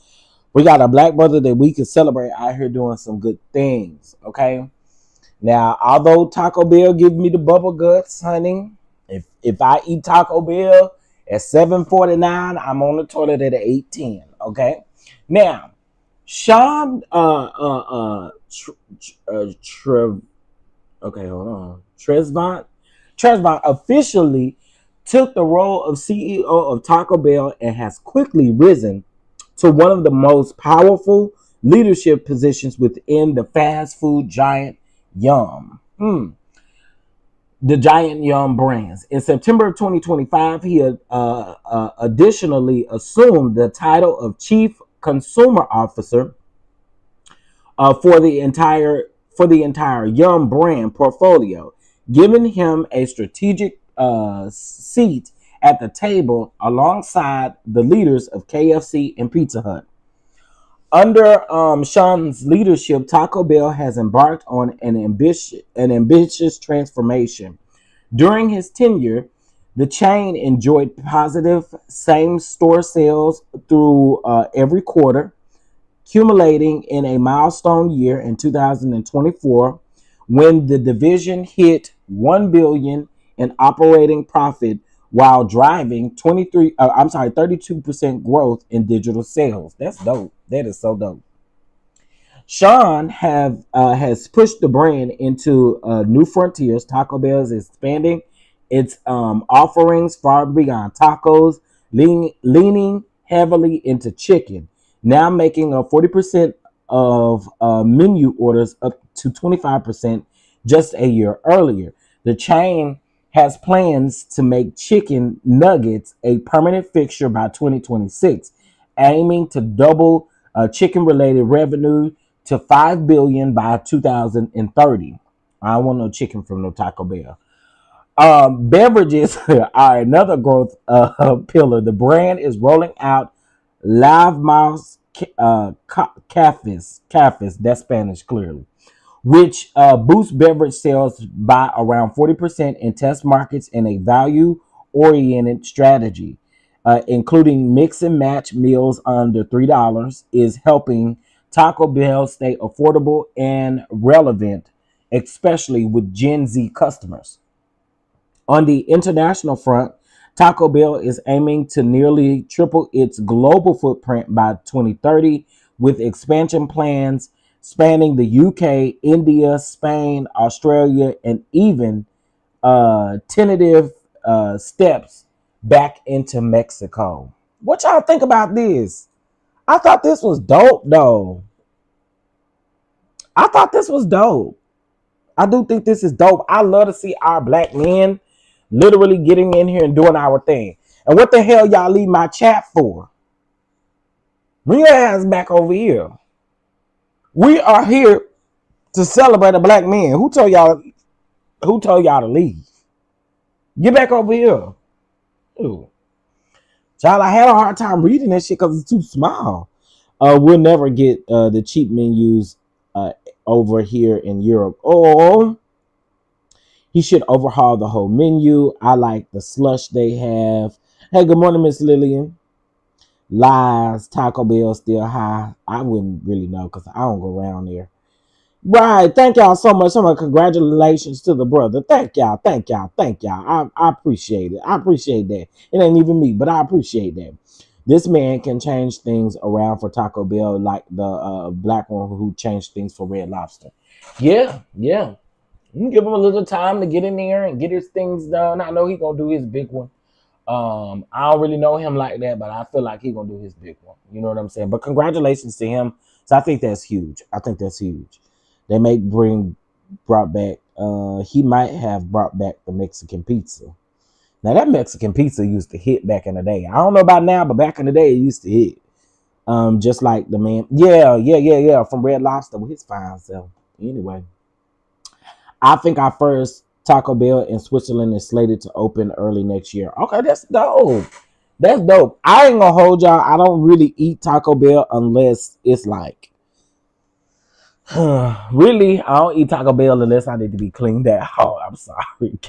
We got a black brother that we can celebrate out here doing some good things, okay? Now, although Taco Bell give me the bubble guts, honey, if I eat Taco Bell at $7.49, I'm on the toilet at $8.10, okay? Now, Sean Tresvant officially took the role of CEO of Taco Bell and has quickly risen to one of the most powerful leadership positions within the fast food giant Yum. The giant Yum brands. In September of 2025, he additionally assumed the title of Chief Consumer Officer for the entire Yum brand portfolio, giving him a strategic seat at the table alongside the leaders of KFC and Pizza Hut. Under Sean's leadership, Taco Bell has embarked on an ambitious transformation. During his tenure, the chain enjoyed positive same-store sales through every quarter, culminating in a milestone year in 2024 when the division hit $1 billion in operating profit while driving 32% growth in digital sales. That's dope. That is so dope. Sean has pushed the brand into new frontiers. Taco Bell is expanding its offerings far beyond tacos, leaning heavily into chicken, now making 40% of menu orders up to 25% just a year earlier. The chain has plans to make chicken nuggets a permanent fixture by 2026, aiming to double chicken-related revenue to $5 billion by 2030. I don't want no chicken from no Taco Bell. Beverages are another growth pillar. The brand is rolling out Live Mouse Cafes, that's Spanish clearly, which boosts beverage sales by around 40% in test markets in a value-oriented strategy, including mix and match meals under $3, is helping Taco Bell stay affordable and relevant, especially with Gen Z customers. On the international front, Taco Bell is aiming to nearly triple its global footprint by 2030, with expansion plans spanning the UK, India, Spain, Australia, and even tentative steps back into Mexico. What y'all think about this? I thought this was dope, though. I thought this was dope. I do think this is dope. I love to see our black men literally getting in here and doing our thing. And what the hell y'all leave my chat for? Bring your ass back over here. We are here to celebrate a black man. Who told y'all to leave? Get back over here. Ew. Child, I had a hard time reading that shit because it's too small. We'll never get the cheap menus over here in Europe. Oh, he should overhaul the whole menu. I like the slush they have. Hey, good morning, Miss Lillian. Lies, Taco Bell still high. I wouldn't really know because I don't go around there. Right. Thank y'all so much. Congratulations to the brother. Thank y'all. Thank y'all. Thank y'all. I appreciate it. I appreciate that. It ain't even me, but I appreciate that. This man can change things around for Taco Bell like the black one who changed things for Red Lobster. Yeah, yeah. You can give him a little time to get in there and get his things done. I know he gonna do his big one. I don't really know him like that, but I feel like he gonna do his big one. You know what I'm saying? But congratulations to him. So I think that's huge. I think that's huge. They may brought back. He might have brought back the Mexican pizza. Now that Mexican pizza used to hit back in the day. I don't know about now, but back in the day it used to hit. Just like the man, yeah, from Red Lobster with his fine self. Anyway, I think our first Taco Bell in Switzerland is slated to open early next year. Okay, that's dope. That's dope. I ain't gonna hold y'all. I don't really eat Taco Bell unless it's like, really, I don't eat Taco Bell unless I need to be cleaned out. Oh, I'm sorry.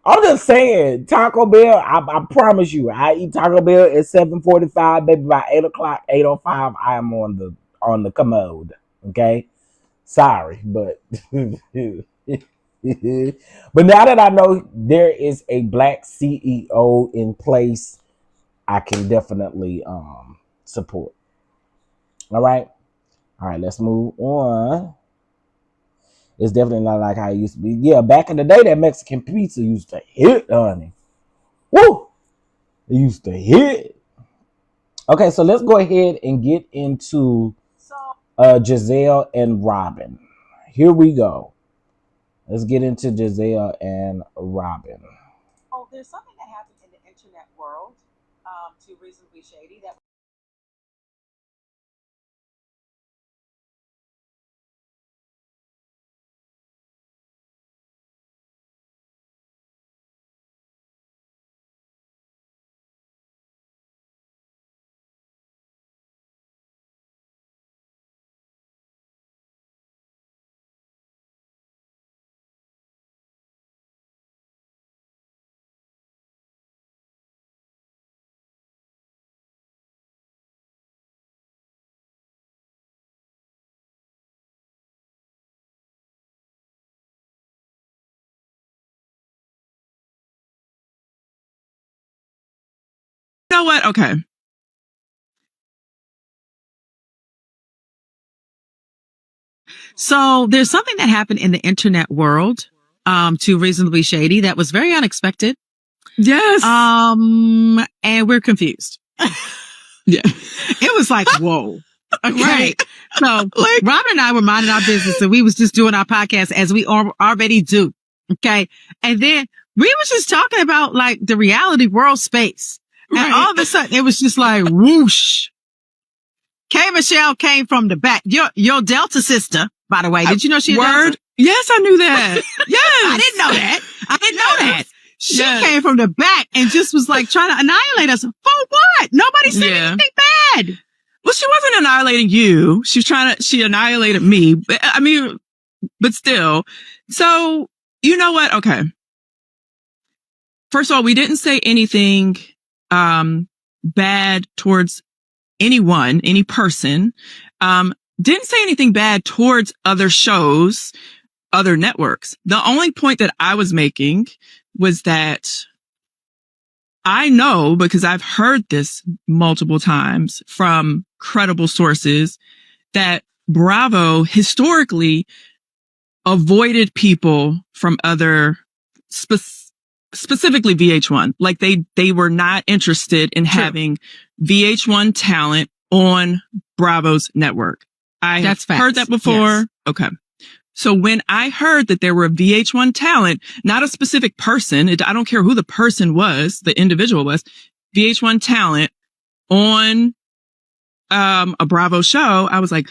I'm just saying, Taco Bell, I promise you, I eat Taco Bell at 7:45, baby. By 8 o'clock, 8:05, I am on the commode. Okay? Sorry, but but now that I know there is a black CEO in place, I can definitely support. All right, let's move on. It's definitely not like how it used to be. Yeah, back in the day, that Mexican pizza used to hit, honey. Woo! It used to hit. Okay, so let's go ahead and get into Giselle and Robyn. Here we go. Let's get into Giselle and Robyn. Oh, there's something that happened in the internet world, too reasonably shady. That You know what? Okay. So there's something that happened in the internet world, too reasonably shady, that was very unexpected. Yes. And we're confused. Yeah. It was like, whoa. Okay. Right. So Robyn and I were minding our business and we was just doing our podcast as we already do. Okay. And then we was just talking about like the reality world space. And all of a sudden it was just like whoosh. K. Michelle came from the back. Your Delta sister, by the way. Did you know she had Word? Delta? Yes, I knew that. Yes. I didn't know that. She came from the back and just was like trying to annihilate us. For what? Nobody said anything bad. Well, she wasn't annihilating you. She annihilated me. But still. So, you know what? Okay. First of all, we didn't say anything, bad towards anyone, any person. Didn't say anything bad towards other shows, other networks. The only point that I was making was that I know, because I've heard this multiple times from credible sources, that Bravo historically avoided people from other, specifically VH1. Like they were not interested in having VH1 talent on Bravo's network. I have heard that before. Yes. Okay. So when I heard that there were VH1 talent, not a specific person, I don't care who the person was, the individual was, VH1 talent on a Bravo show, I was like,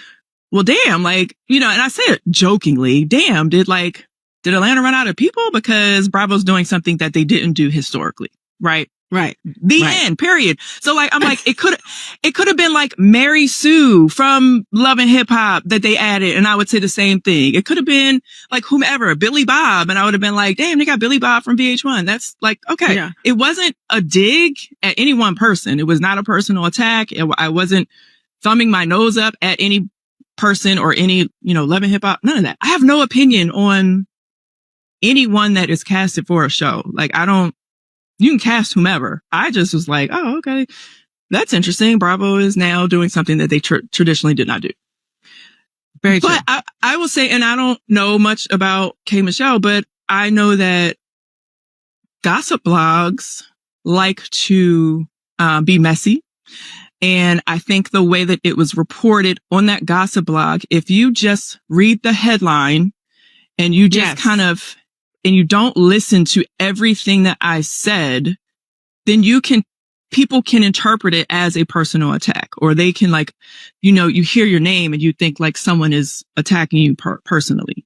well, damn, like, you know, and I say it jokingly, damn, did Atlanta run out of people because Bravo's doing something that they didn't do historically, right? Right. The end, period. So like, I'm like, it could have been like Mary Sue from Love and Hip Hop that they added. And I would say the same thing. It could have been like whomever, Billy Bob. And I would have been like, damn, they got Billy Bob from VH1. That's like, okay. Yeah. It wasn't a dig at any one person. It was not a personal attack. I wasn't thumbing my nose up at any person or any, Love and Hip Hop. None of that. I have no opinion on anyone that is casted for a show. Like, you can cast whomever. I just was like, oh, okay, that's interesting. Bravo is now doing something that they traditionally did not do. Very true. But I will say, and I don't know much about K. Michelle, but I know that gossip blogs like to be messy. And I think the way that it was reported on that gossip blog, if you just read the headline and you just and you don't listen to everything that I said, then people can interpret it as a personal attack, or they can you hear your name and you think like someone is attacking you personally.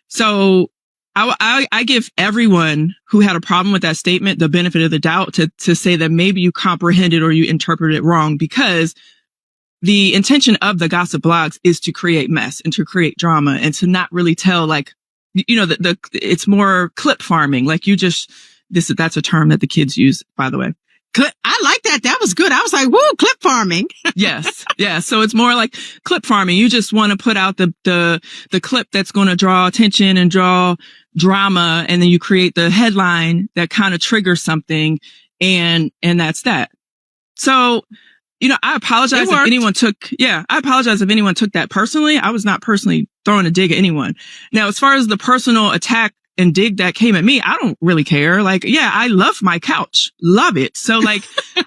So I give everyone who had a problem with that statement the benefit of the doubt to say that maybe you comprehended or you interpreted it wrong, because the intention of the gossip blogs is to create mess and to create drama and to not really tell it's more clip farming. Like that's a term that the kids use, by the way. I like that. That was good. I was like, woo, clip farming. Yes. Yeah. So it's more like clip farming. You just want to put out the clip that's going to draw attention and draw drama. And then you create the headline that kind of triggers something. And that's that. So, I apologize if anyone took that personally. I was not personally throwing a dig at anyone. Now, as far as the personal attack and dig that came at me, I don't really care. Like, yeah, I love my couch. Love it. So like,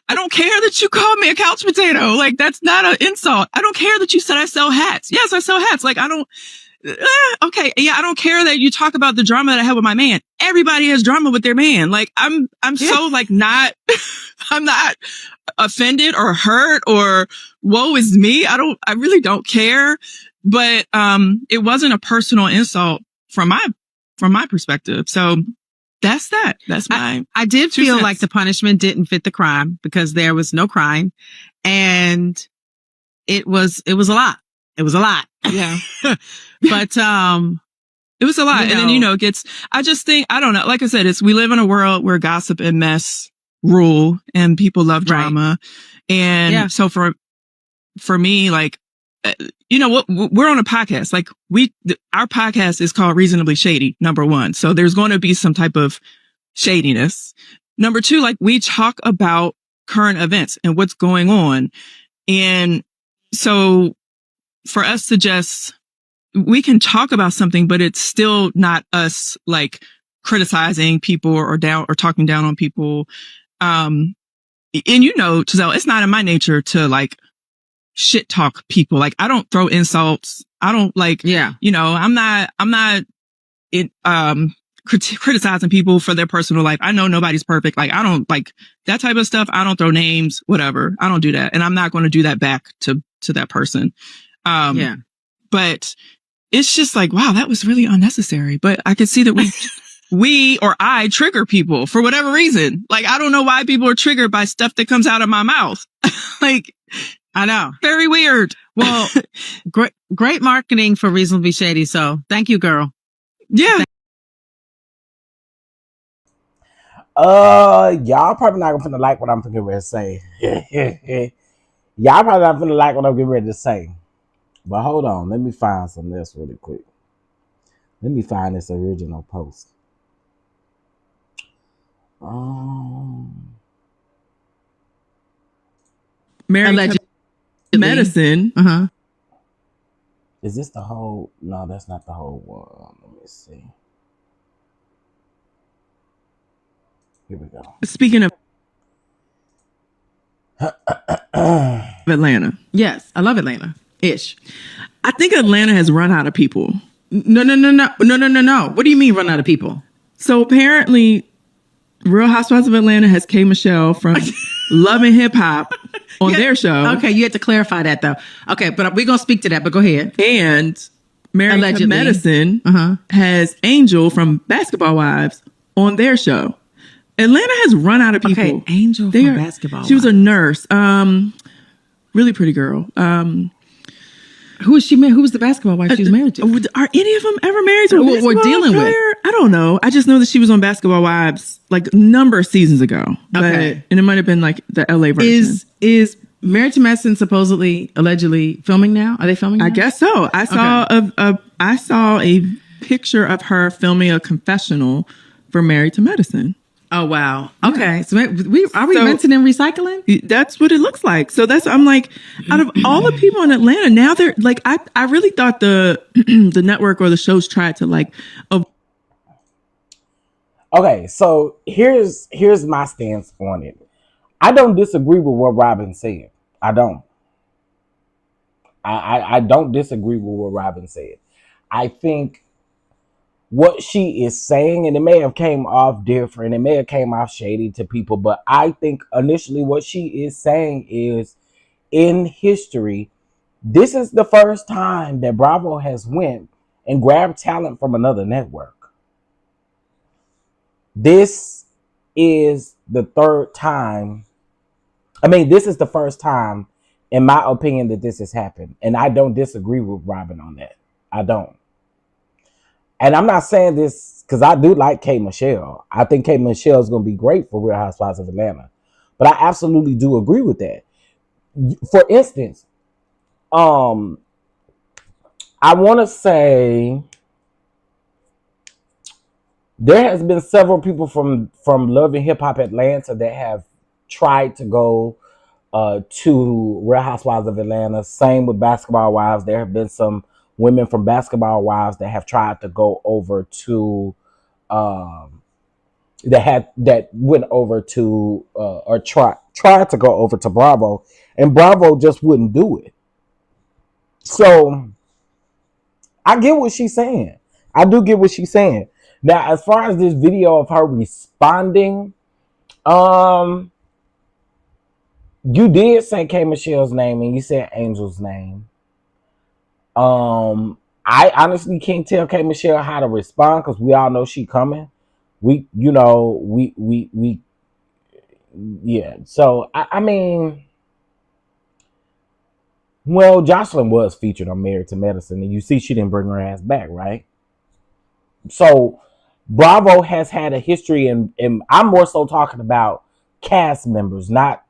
I don't care that you called me a couch potato. Like, that's not an insult. I don't care that you said I sell hats. Yes, I sell hats. Like, okay. Yeah, I don't care that you talk about the drama that I have with my man. Everybody has drama with their man. Like, I'm so like not, I'm not offended or hurt or woe is me. I really don't care. But, it wasn't a personal insult from my perspective. So that's that. That's I did feel like the punishment didn't fit the crime, because there was no crime, and it was a lot. It was a lot. Yeah. But, it was a lot. And then, it gets, I just think, I don't know. Like I said, we live in a world where gossip and mess rule and people love drama. Right. And so for me, like, what, we're on a podcast. Like our podcast is called Reasonably Shady, number one. So there's going to be some type of shadiness. Number two, like, we talk about current events and what's going on. And so for us to we can talk about something, but it's still not us like criticizing people or talking down on people. And Giselle, it's not in my nature to like shit talk people. Like, I don't throw insults. I don't like, I'm not criticizing people for their personal life. I know nobody's perfect. Like, I don't like that type of stuff. I don't throw names, whatever. I don't do that. And I'm not going to do that back to that person. But it's just like, wow, that was really unnecessary. But I could see that I trigger people for whatever reason. Like, I don't know why people are triggered by stuff that comes out of my mouth. Like, I know. Very weird. Well, great marketing for Reasonably Shady. So thank you, girl. Yeah. Y'all probably not gonna like what I'm getting ready to say. Y'all probably not gonna like what I'm getting ready to say. But hold on, let me find some of this really quick. Let me find this original post. Mary Medicine. Is this the whole? No, that's not the whole one. Let me see. Here we go. Speaking of Atlanta. Yes, I love Atlanta-ish. I think Atlanta has run out of people. No. What do you mean run out of people? So apparently Real Housewives of Atlanta has K. Michelle from Love and Hip Hop on their show. Okay, you had to clarify that though. Okay, but we're going to speak to that, but go ahead. And Mary Medicine has Angel from Basketball Wives on their show. Atlanta has run out of people. Okay, Angel from Basketball Wives. She was a nurse. Really pretty girl. Who was she? Who was the basketball wife she was married to? Are any of them ever married to a basketball we're dealing player? With? I don't know. I just know that she was on Basketball Wives like a number of seasons ago. Okay. And it might have been like the LA version. Is Married to Medicine supposedly, allegedly filming now. Are they filming now? I guess so. I saw a picture of her filming a confessional for Married to Medicine. Oh, wow. Okay. So are we renting and recycling? That's what it looks like. So I'm like, out of all the people in Atlanta, now they're like, I really thought the the network or the shows tried to like. Okay, so here's my stance on it. I don't disagree with what Robyn said. I don't. I don't disagree with what Robyn said. I think what she is saying, and it may have came off different, it may have came off shady to people, but I think initially what she is saying is, in history, this is the first time that Bravo has went and grabbed talent from another network. This is the third time. I mean, this is the first time, in my opinion, that this has happened. And I don't disagree with Robyn on that. I don't. And I'm not saying this because I do like K. Michelle. I think K. Michelle is going to be great for Real Housewives of Atlanta. But I absolutely do agree with that. For instance, I want to say there has been several people from Love and Hip Hop Atlanta that have tried to go to Real Housewives of Atlanta. Same with Basketball Wives. There have been some women from Basketball Wives that have tried to go over to that went over to or tried to go over to Bravo, and Bravo just wouldn't do it. So I get what she's saying. I do get what she's saying. Now, as far as this video of her responding, you did say K. Michelle's name and you said Angel's name. I honestly can't tell K. Michelle how to respond because we all know she coming. Yeah. So I mean, well, Jocelyn was featured on Married to Medicine, and you see she didn't bring her ass back, right? So Bravo has had a history, and I'm more so talking about cast members, not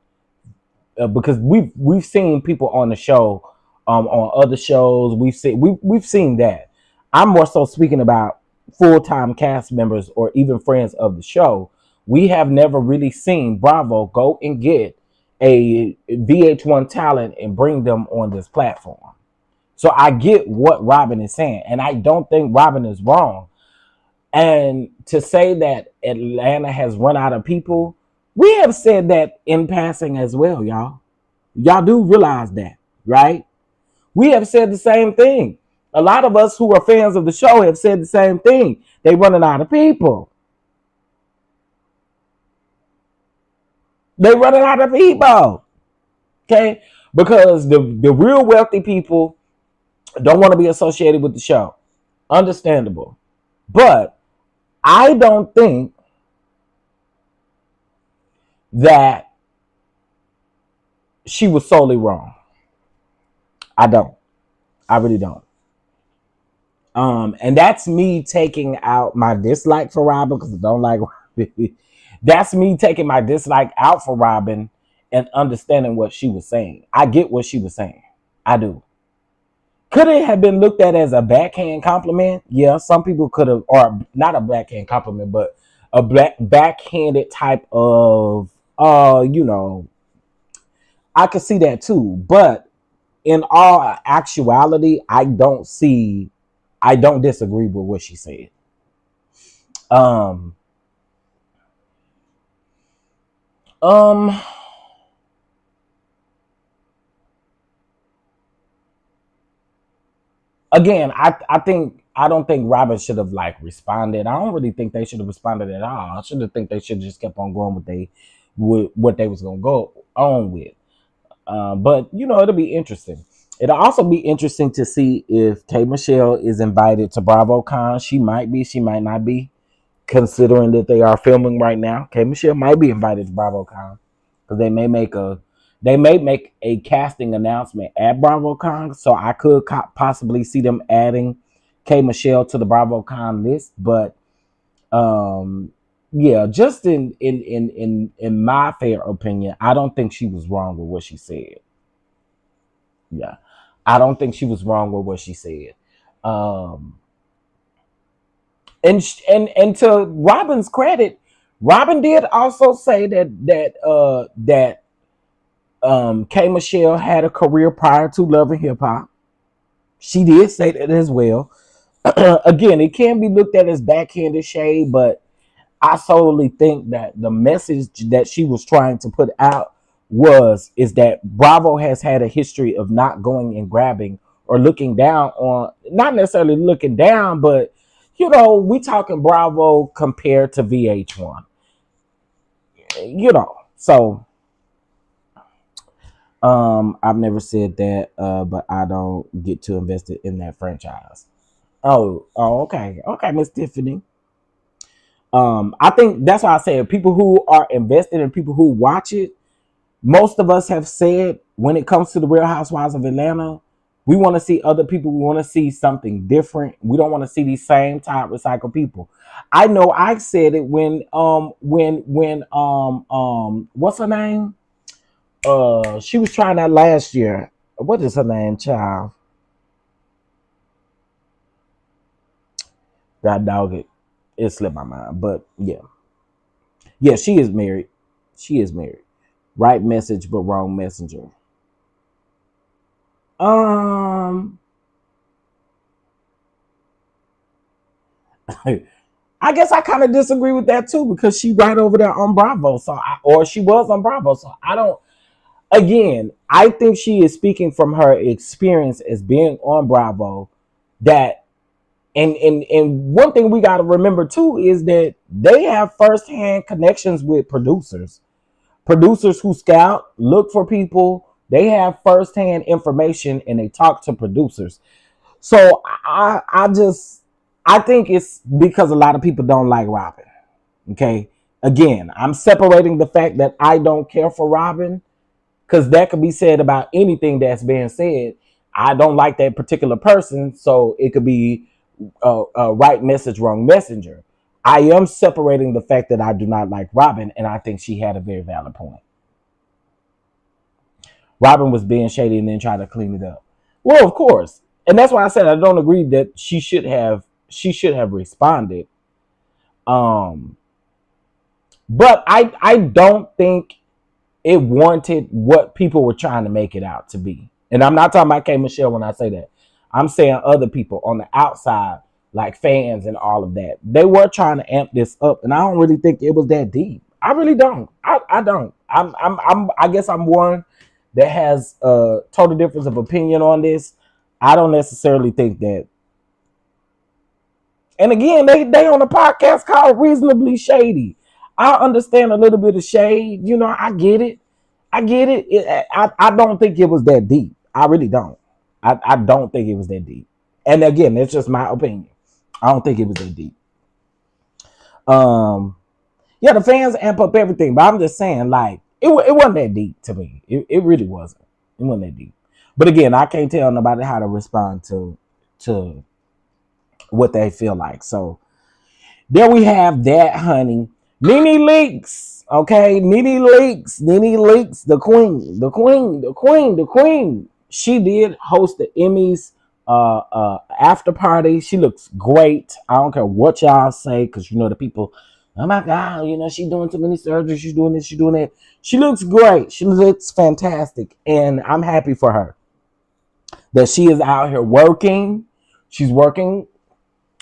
because we've seen people on the show, on other shows. We've seen that. I'm more so speaking about full-time cast members or even friends of the show. We have never really seen Bravo go and get a VH1 talent and bring them on this platform. So I get what Robyn is saying, and I don't think Robyn is wrong. And to say that Atlanta has run out of people, we have said that in passing as well, y'all. Y'all do realize that, right? We have said the same thing. A lot of us who are fans of the show have said the same thing. They running out of people. They running out of people. Okay? Because the real wealthy people don't want to be associated with the show. Understandable. But I don't think that she was solely wrong. I don't. I really don't. And that's me taking out my dislike for Robyn because I don't like Robyn. That's me taking my dislike out for Robyn and understanding what she was saying. I get what she was saying. I do. Could it have been looked at as a backhand compliment? Yeah, some people could have, or not a backhand compliment, but a backhanded type of, I could see that too. But in all actuality, I don't disagree with what she said. Again, I don't think Robyn should have responded. I don't really think they should have responded at all. I should think they should have just kept on going with what they was gonna go on with. But it'll be interesting. It'll also be interesting to see if K. Michelle is invited to BravoCon. She might be, she might not be, considering that they are filming right now. K. Michelle might be invited to BravoCon because they may make a casting announcement at BravoCon. So I could possibly see them adding K. Michelle to the BravoCon list. But yeah, just in my fair opinion, I don't think she was wrong with what she said. Yeah, I don't think she was wrong with what she said. Um, and to Robyn's credit, Robyn did also say that K Michelle had a career prior to Love and Hip Hop. She did say that as well. Again, it can be looked at as backhanded shade, but I solely think that the message that she was trying to put out is that Bravo has had a history of not going and grabbing or looking down on, not necessarily looking down, but we talking Bravo compared to VH1. So I've never said that, but I don't get too invested in that franchise. Oh, okay, Miss Tiffany. I think that's why I said people who are invested and people who watch it. Most of us have said when it comes to the Real Housewives of Atlanta, we want to see other people. We want to see something different. We don't want to see these same type recycled people. I know I said it when what's her name? She was trying that last year. What is her name, child? That dog it slipped my mind. But yeah, she is married. She is married. Right message, but wrong messenger. I guess I kind of disagree with that too because she right over there on Bravo, or she was on Bravo. So I don't. Again, I think she is speaking from her experience as being on Bravo. That and one thing we got to remember too is that they have firsthand connections with producers who scout, look for people. They have firsthand information and they talk to producers. So I think it's because a lot of people don't like Robyn. Okay. Again, I'm separating the fact that I don't care for Robyn because that could be said about anything that's being said. I don't like that particular person, so it could be a right message, wrong messenger. I am separating the fact that I do not like Robyn, and I think she had a very valid point. Robyn was being shady and then tried to clean it up. Well, of course, and that's why I said I don't agree that she should have responded. But I don't think it warranted what people were trying to make it out to be. And I'm not talking about K Michelle when I say that. I'm saying other people on the outside, like fans and all of that. They were trying to amp this up, and I don't really think it was that deep. I really don't. I don't. I guess I'm one that has a total difference of opinion on this. I don't necessarily think that. And again, they on a podcast called Reasonably Shady. I understand a little bit of shade. I get it. I don't think it was that deep. I really don't. I don't think it was that deep. And again, it's just my opinion. I don't think it was that deep. Yeah, the fans amp up everything, but I'm just saying, like, it wasn't that deep to me. It really wasn't. It wasn't that deep. But again, I can't tell nobody how to respond to what they feel like. So there we have that, honey. Nene Leakes, okay? Nene Leakes, the queen. She did host the Emmys after party. She looks great. I don't care what y'all say, because the people, oh my God, she's doing too many surgeries. She's doing this, she's doing that. She looks great. She looks fantastic. And I'm happy for her that she is out here working. She's working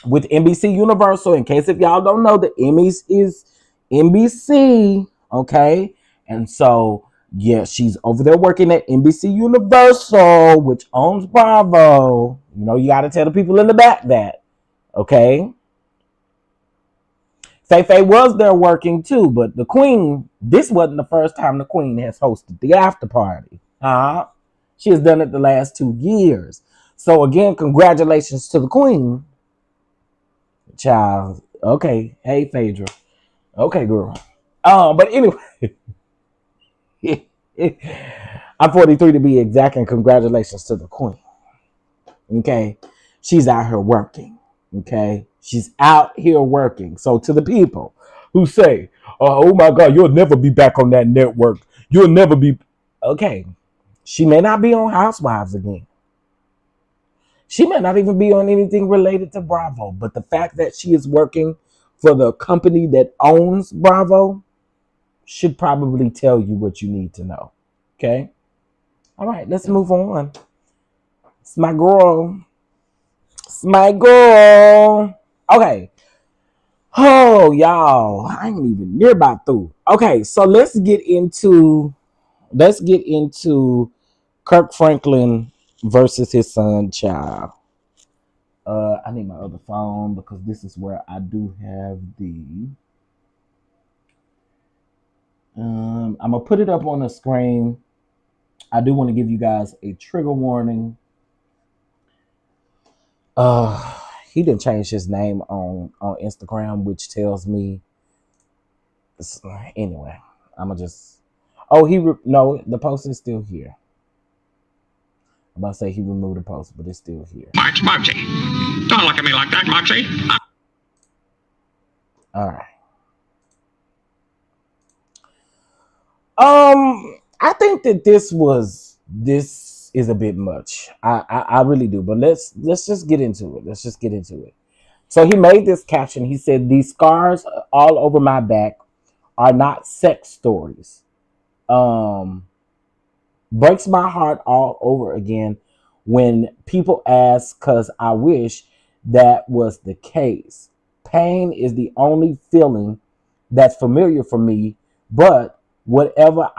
with NBC Universal. In case if y'all don't know, the Emmys is NBC, okay? And so, yeah, she's over there working at NBC Universal, which owns Bravo. You got to tell the people in the back that, okay? Faye was there working too, but the queen, this wasn't the first time the queen has hosted the after party. She has done it the last 2 years. So again, congratulations to the queen. Child. Okay. Hey, Phaedra. Okay, girl. But anyway. I'm 43 to be exact, and congratulations to the queen. Okay. She's out here working. Okay. She's out here working. So to the people who say, oh my God, you'll never be back on that network. You'll never be. Okay. She may not be on Housewives again. She may not even be on anything related to Bravo. But the fact that she is working for the company that owns Bravo should probably tell you what you need to know. Okay? All right, let's move on. It's my girl. It's my girl. Okay. Oh, y'all. I ain't even near about through. Okay, so let's get into Kirk Franklin versus his son child. I need my other phone because this is where I do have the I'm gonna put it up on the screen. I do want to give you guys a trigger warning. He didn't change his name on Instagram, which tells me anyway. I'm gonna just no, the post is still here. I'm about to say he removed the post, but it's still here. Moxie. Don't look at me like that, Moxie. All right. I think that this is a bit much. I really do. But let's just get into it. So he made this caption. He said, "These scars all over my back are not sex stories. Breaks my heart all over again when people ask, cause I wish that was the case. Pain is the only feeling that's familiar for me, but whatever.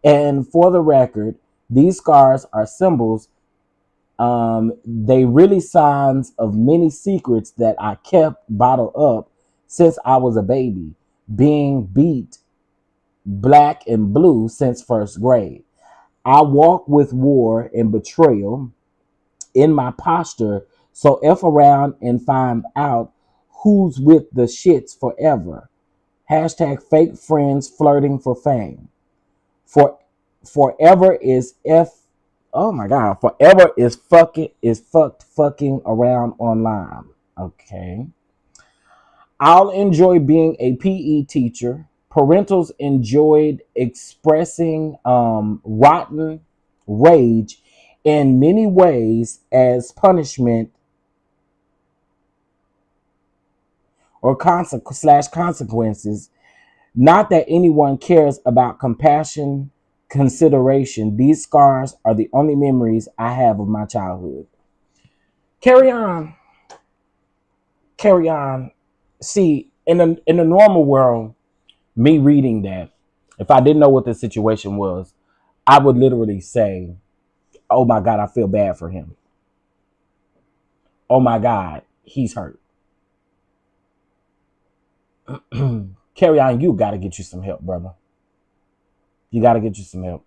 And for the record, these scars are symbols. They really signs of many secrets that I kept bottled up since I was a baby, being beat black and blue since first grade. I walk with war and betrayal in my posture, so F around and find out who's with the shits forever. Hashtag fake friends flirting for fame. Forever is oh my God, forever is fucking around online. Okay. I'll enjoy being a PE teacher. Parentals enjoyed expressing rotten rage in many ways as punishment or consequences. Not that anyone cares about compassion, consideration. These scars are the only memories I have of my childhood. Kerrion. See, in the normal world, me reading that, if I didn't know what the situation was, I would literally say, oh my God, I feel bad for him. Oh my God, he's hurt. Kerrion, you got to get you some help, brother. You got to get you some help.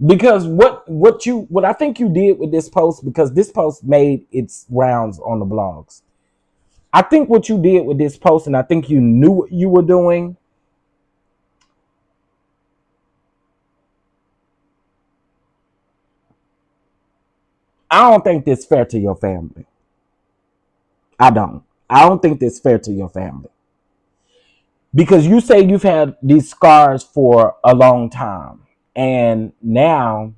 Because what I think you did with this post, because this post made its rounds on the blogs. I think what you did with this post, and I think you knew what you were doing. I don't think this fair to your family. I don't think this fair to your family. Because you say you've had these scars for a long time. And now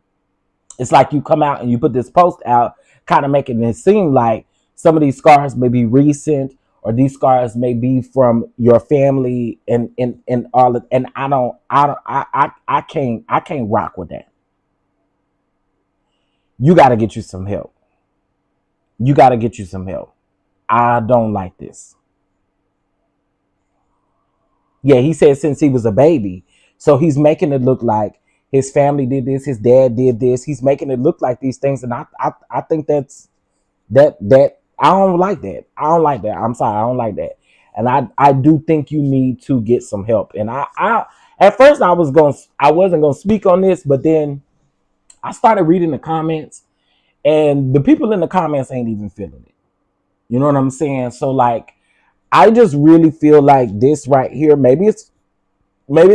it's like you come out and you put this post out, kind of making it seem like some of these scars may be recent, or these scars may be from your family and all of, and I can't rock with that. You got to get you some help. I don't like this. Yeah, he said since he was a baby. So he's making it look like his family did this, his dad did this. He's making it look like these things. And I think that I don't like that. I'm sorry, I don't like that. And I do think you need to get some help. And I at first I wasn't gonna speak on this, but then I started reading the comments, and the people in the comments ain't even feeling it. You know what I'm saying? So like, I just really feel like this right here, maybe it's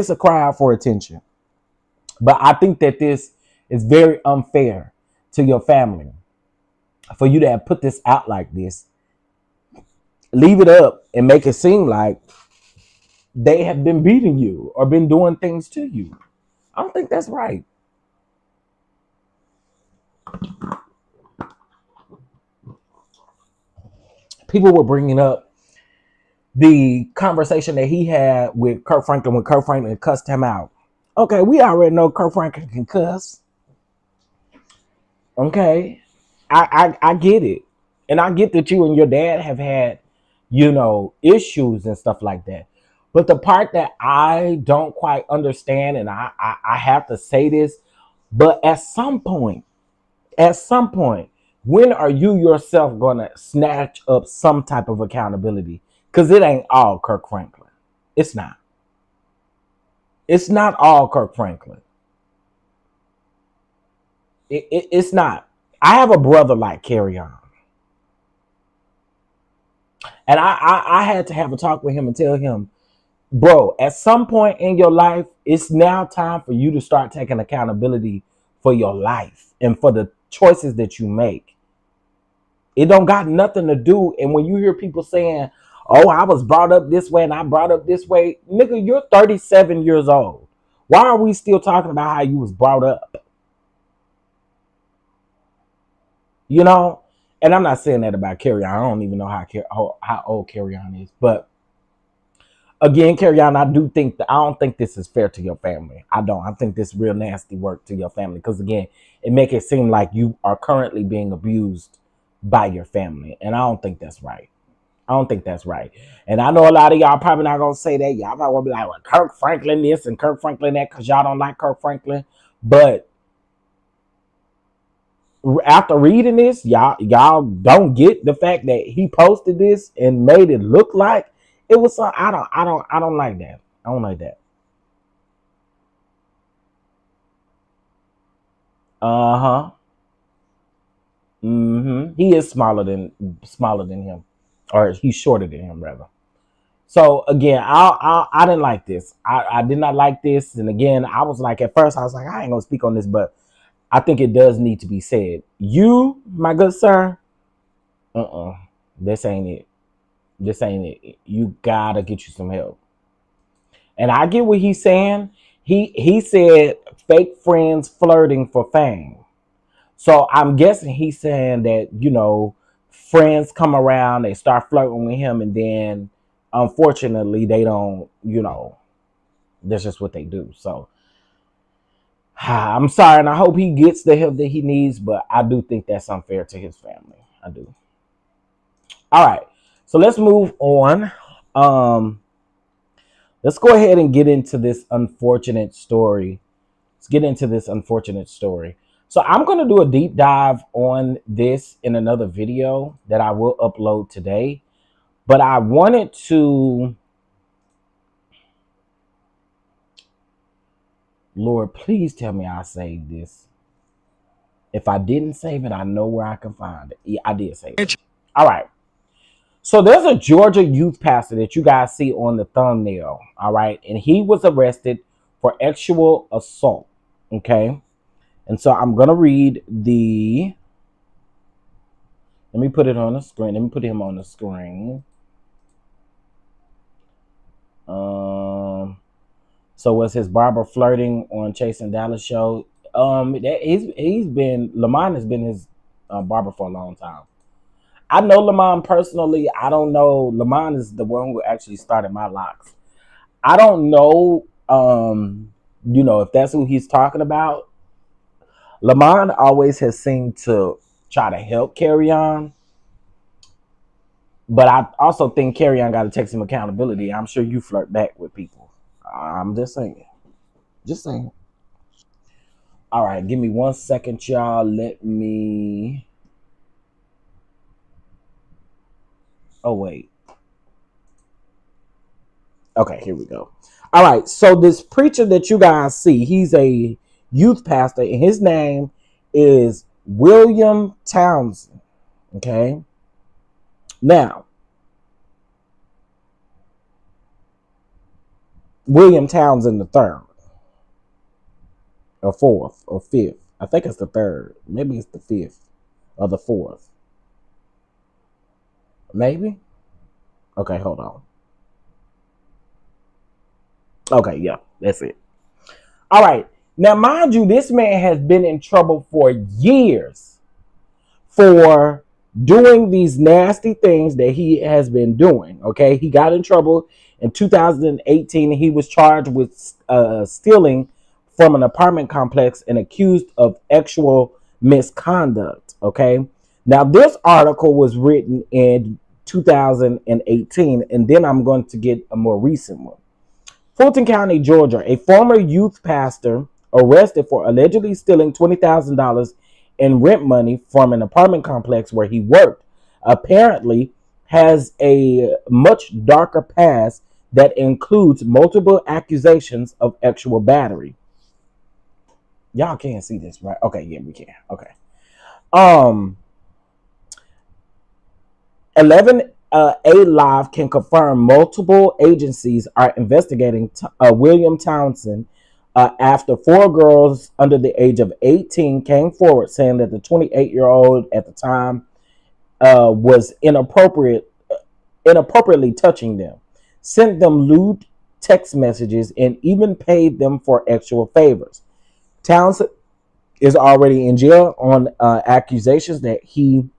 a cry out for attention, but I think that this is very unfair to your family. for you to have put this out like this, leave it up and make it seem like they have been beating you or been doing things to you. I don't think that's right. People were bringing up the conversation that he had with Kirk Franklin when Kirk Franklin cussed him out. Okay, we already know Kirk Franklin can cuss. Okay, I get it. And I get that you and your dad have had, issues and stuff like that. But the part that I don't quite understand, and I have to say this, but at some point, when are you yourself going to snatch up some type of accountability? Because it ain't all Kirk Franklin. It's not. It's not all Kirk Franklin. It's not. I have a brother like Kerrion. And I had to have a talk with him and tell him, bro, at some point in your life, it's now time for you to start taking accountability for your life and for the choices that you make. It don't got nothing to do. And when you hear people saying, oh, I was brought up this way and I brought up this way, nigga, you're 37 years old. Why are we still talking about how you was brought up? And I'm not saying that about Kerrion. I don't even know how old Kerrion is. But again, Kerrion, I don't think this is fair to your family. I don't. I think this real nasty work to your family. Because again, it make it seem like you are currently being abused by your family. And I don't think that's right. And I know a lot of y'all probably not going to say that. Y'all probably going to be like, well, Kirk Franklin this and Kirk Franklin that because y'all don't like Kirk Franklin. But after reading this, y'all don't get the fact that he posted this and made it look like it was some. I don't like that. I don't like that. He is smaller than him, or he's shorter than him rather. So again, I didn't like this. I did not like this. And again, I was like, at first I was like, I ain't gonna speak on this, but I think it does need to be said. You, my good sir, this ain't it. You gotta get you some help. And I get what he's saying. He said fake friends flirting for fame. So I'm guessing he's saying that, friends come around, they start flirting with him, and then unfortunately they don't, that's just what they do. So I'm sorry, and I hope he gets the help that he needs, but I do think that's unfair to his family. I do. All right, so let's move on. Let's go ahead and get into this unfortunate story. So I'm going to do a deep dive on this in another video that I will upload today. But I wanted to... Lord, please tell me I saved this. If I didn't save it, I know where I can find it. Yeah, I did save it. All right. So there's a Georgia youth pastor that you guys see on the thumbnail. All right. And he was arrested for sexual assault. Okay. And so I'm going to read the... Let me put it on the screen. Let me put him on the screen. So was his barber flirting on Chase and Dallas show? Lamont has been his barber for a long time. I know Lamont personally. I don't know. Lamont is the one who actually started my locks. I don't know, if that's who he's talking about. Lamont always has seemed to try to help Kerrion. But I also think Kerrion got to take some accountability. I'm sure you flirt back with people. I'm just saying. All right, give me 1 second, y'all. Let me... Oh, wait. Okay, here we go. All right, so this preacher that you guys see, he's a youth pastor, and his name is William Townsend. Okay? Now, William Townsend the third, or fourth, or fifth. I think it's the third. Maybe it's the fifth or the fourth. Maybe. Okay, hold on. Okay, yeah, that's it. All right. Now, mind you, this man has been in trouble for years for doing these nasty things that he has been doing. Okay, he got in trouble in 2018. He was charged with stealing from an apartment complex and accused of actual misconduct. Okay, now this article was written in 2018, and then I'm going to get a more recent one. Fulton County, Georgia, a former youth pastor arrested for allegedly stealing $20,000 in rent money from an apartment complex where he worked, apparently has a much darker past that includes multiple accusations of actual battery. Y'all can't see this, right? Okay, yeah, we can. Okay. 11 A Live can confirm multiple agencies are investigating William Townsend after 4 girls under the age of 18 came forward saying that the 28-year-old at the time was inappropriately touching them, sent them lewd text messages, and even paid them for actual favors. Townsend is already in jail on accusations that he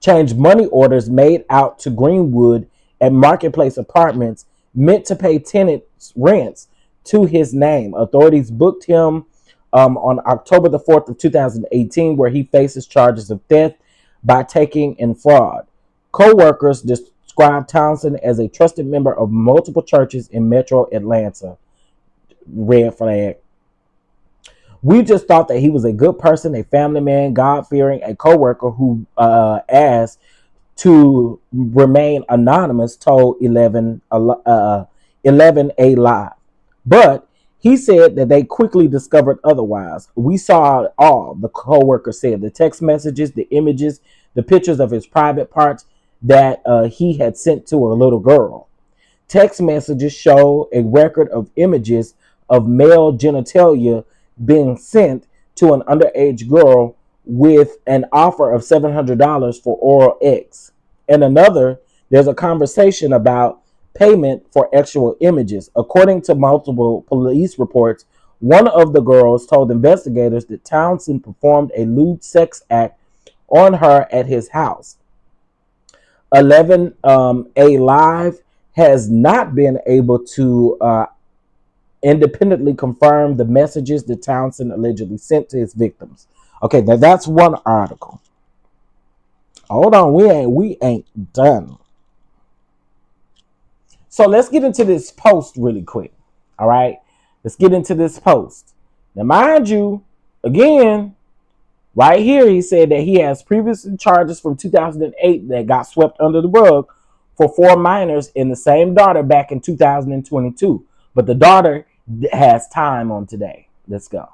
changed money orders made out to Greenwood at Marketplace Apartments meant to pay tenants' rents to his name. Authorities booked him on October the 4th of 2018, where he faces charges of theft by taking and fraud. Co-workers described Townsend as a trusted member of multiple churches in Metro Atlanta. Red flag. We just thought that he was a good person, a family man, God-fearing, a co-worker who asked to remain anonymous, told 11 A Live. But he said that they quickly discovered otherwise. We saw it all, the co-worker said. The text messages, the images, the pictures of his private parts that he had sent to a little girl. Text messages show a record of images of male genitalia being sent to an underage girl with an offer of $700 for oral X. And another, there's a conversation about payment for actual images. According to multiple police reports, one of the girls told investigators that Townsend performed a lewd sex act on her at his house. 11 A Live has not been able to independently confirm the messages that Townsend allegedly sent to his victims. Okay, now that's one article. Hold on, we ain't done. So let's get into this post really quick. All right, let's get into this post. Now, mind you, again, right here, he said that he has previous charges from 2008 that got swept under the rug for 4 minors and the same daughter back in 2022. But the daughter has time on today. Let's go.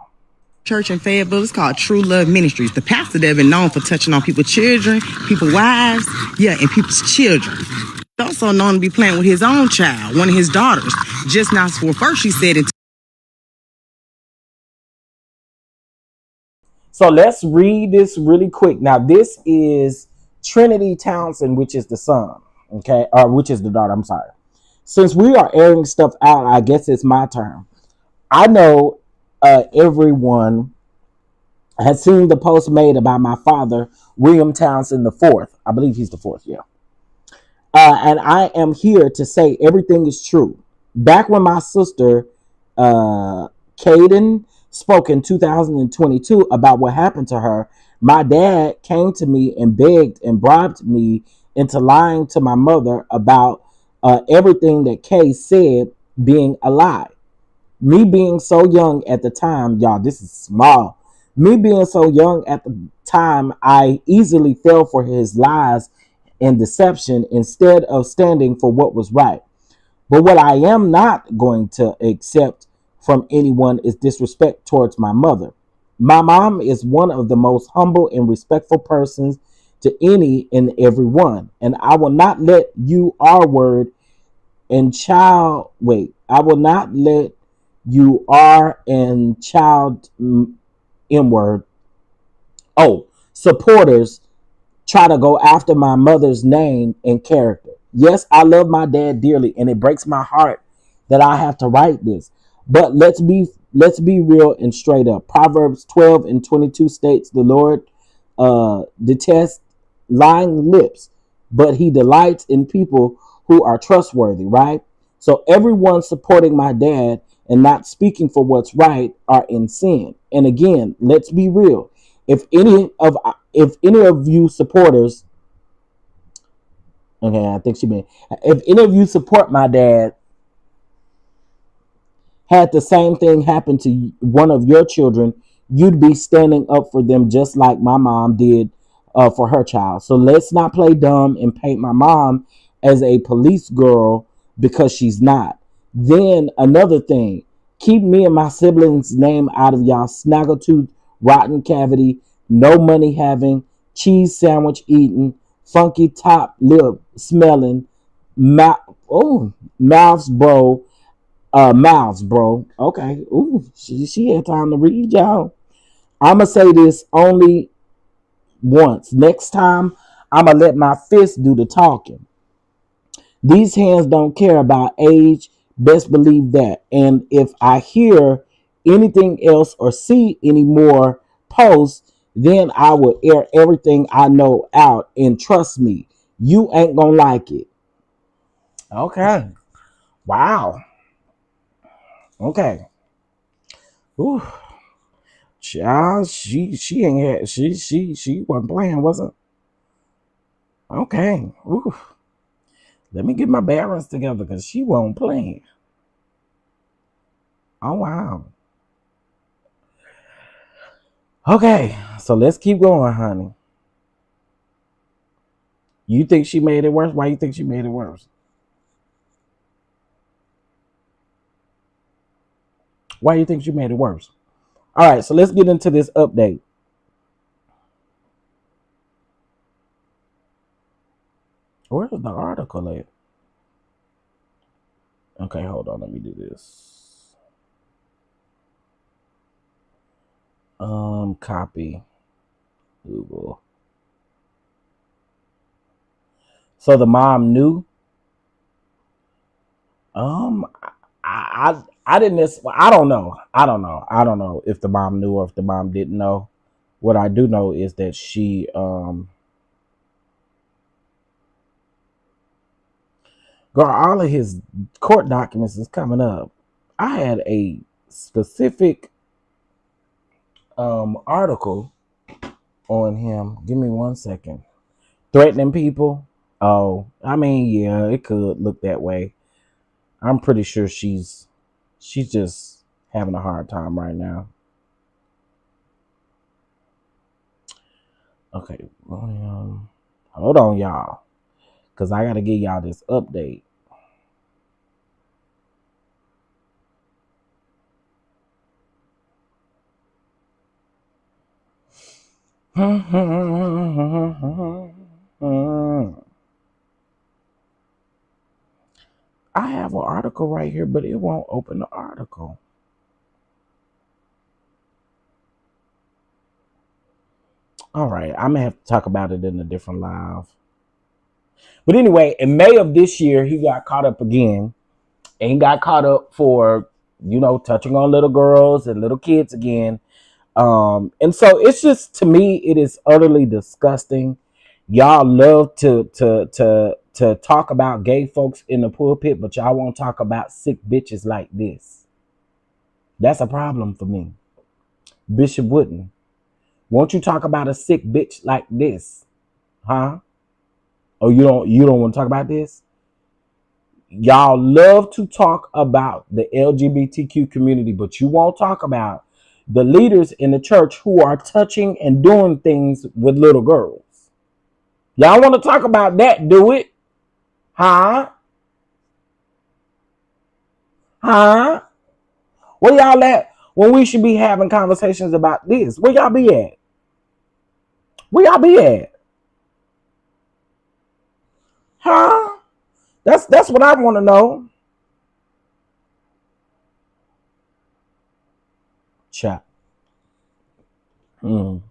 Church in Fayetteville. It's called True Love Ministries. The pastor there been known for touching on people's children, people's wives, and people's children. Also known to be playing with his own child, one of his daughters. Just now, for first, she said it. So let's read this really quick. Now, this is Trinity Townsend, which is the son, okay, or which is the daughter. I'm sorry. Since we are airing stuff out, I guess it's my turn. I know everyone has seen the post made about my father, William Townsend IV. I believe he's the 4th, yeah. And I am here to say everything is true. Back when my sister, Caden, spoke in 2022 about what happened to her, my dad came to me and begged and bribed me into lying to my mother about everything that Kay said being a lie. Me being so young at the time, y'all, this is small. Me being so young at the time, I easily fell for his lies and deception instead of standing for what was right. But what I am not going to accept from anyone is disrespect towards my mother. My mom is one of the most humble and respectful persons to any and everyone. And I will not let you R word and child I will not let you R and child M word supporters try to go after my mother's name and character. Yes, I love my dad dearly, and it breaks my heart that I have to write this. But let's be real and straight up. Proverbs 12:22 states the Lord detests lying lips, but he delights in people who are trustworthy, right? So everyone supporting my dad and not speaking for what's right are in sin. And again, let's be real. If any of you supporters, okay, I think she meant, if any of you support my dad, had the same thing happen to one of your children, you'd be standing up for them just like my mom did for her child. So let's not play dumb and paint my mom as a police girl because she's not. Then another thing, keep me and my siblings' name out of y'all snaggletooth, rotten cavity, no money having, cheese sandwich eating, funky top lip smelling, mouths, bro. Mouths, bro. Okay. Ooh, she had time to read, y'all. I'ma say this only once. Next time, I'ma let my fist do the talking. These hands don't care about age. Best believe that. And if I hear anything else or see any more posts, then I will air everything I know out. And trust me, you ain't gonna like it. Okay. Wow. Okay. Ooh. Child, she ain't had she wasn't playing, wasn't. Okay. Ooh. Let me get my bearings together because she wasn't playing. Oh wow. Okay, so let's keep going, honey. You think she made it worse? Why you think she made it worse? Why you think she made it worse? All right, so let's get into this update. Where's the article at? Okay, hold on. Let me do this. Copy. Google. So the mom knew. I didn't. I don't know. I don't know if the mom knew or if the mom didn't know. What I do know is that she girl, all of his court documents is coming up. I had a specific article on him. Give me 1 second. Threatening people. Oh, I mean, yeah, it could look that way. I'm pretty sure she's just having a hard time right now. Okay, hold on, y'all, because I gotta give y'all this update. I have an article right here, but it won't open the article. All right, I'm gonna have to talk about it in a different live. But anyway, in May of this year, he got caught up again, and he got caught up for, touching on little girls and little kids again. And so it's just, to me, it is utterly disgusting. Y'all love to talk about gay folks in the pulpit, but y'all won't talk about sick bitches like this. That's a problem for me. Bishop Wooden, won't you talk about a sick bitch like this? Huh? Oh, you don't want to talk about this? Y'all love to talk about the LGBTQ community, but you won't talk about the leaders in the church who are touching and doing things with little girls. Y'all want to talk about that? Do it. Huh? Huh? Where y'all at when we should be having conversations about this? Where y'all be at? Where y'all be at? Huh? That's what I want to know. Chat. Mm.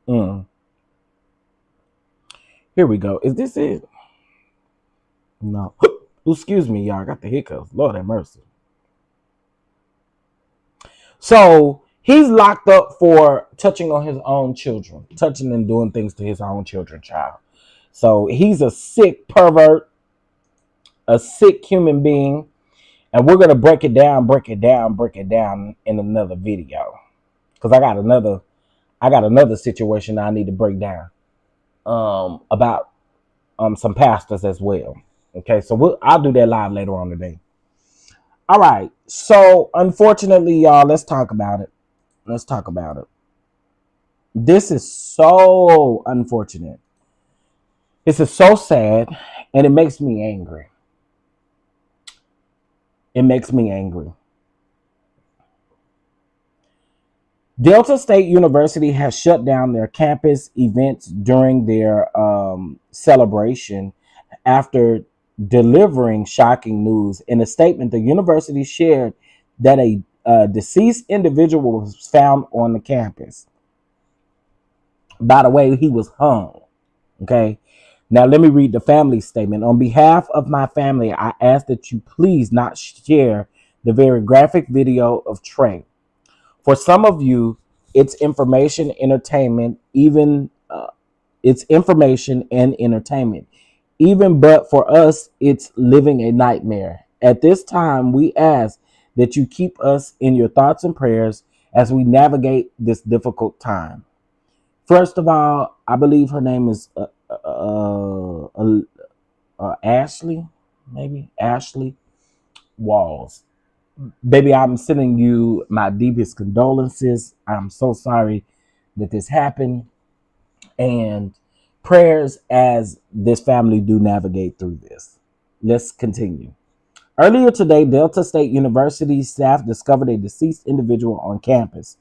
Mm. Here we go. Is this it? No. Excuse me, y'all. I got the hiccups. Lord have mercy. So he's locked up for touching on his own children, touching and doing things to his own children, child. So he's a sick pervert, a sick human being. And we're gonna break it down in another video. Because I got another situation I need to break down. About some pastors as well. Okay, so I'll do that live later on today. All right, so unfortunately, y'all, let's talk about it. This is so unfortunate. This is so sad, and it makes me angry. Delta State University has shut down their campus events during their celebration after delivering shocking news. In a statement, the university shared that a deceased individual was found on the campus. By the way, he was hung. Okay. Now, let me read the family statement. On behalf of my family, I ask that you please not share the very graphic video of TREY. For some of you, it's information, entertainment, it's information and entertainment. But for us, it's living a nightmare. At this time, we ask that you keep us in your thoughts and prayers as we navigate this difficult time. First of all, I believe her name is Ashley Walls. Baby, I'm sending you my deepest condolences. I'm so sorry that this happened. And prayers as this family do navigate through this. Let's continue. Earlier today, Delta State University staff discovered a deceased individual on campus.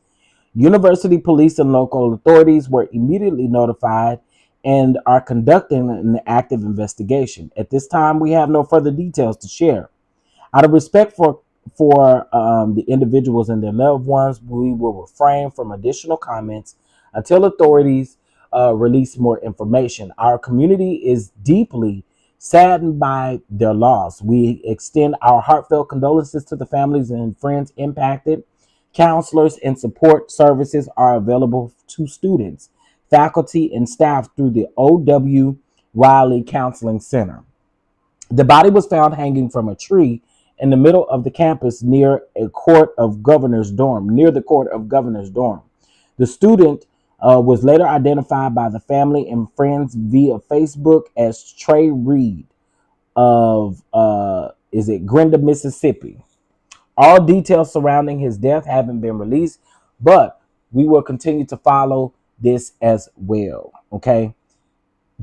University police and local authorities were immediately notified and are conducting an active investigation. At this time, we have no further details to share. Out of respect for the individuals and their loved ones, we will refrain from additional comments until authorities release more information. Our community is deeply saddened by their loss. We extend our heartfelt condolences to the families and friends impacted. Counselors and support services are available to students, faculty, and staff through the O.W. Riley Counseling Center. The body was found hanging from a tree in the middle of the campus near the court of governor's dorm. The student was later identified by the family and friends via Facebook as TREY Reed of Grenda, Mississippi. All details surrounding his death haven't been released, but we will continue to follow this as well. Okay,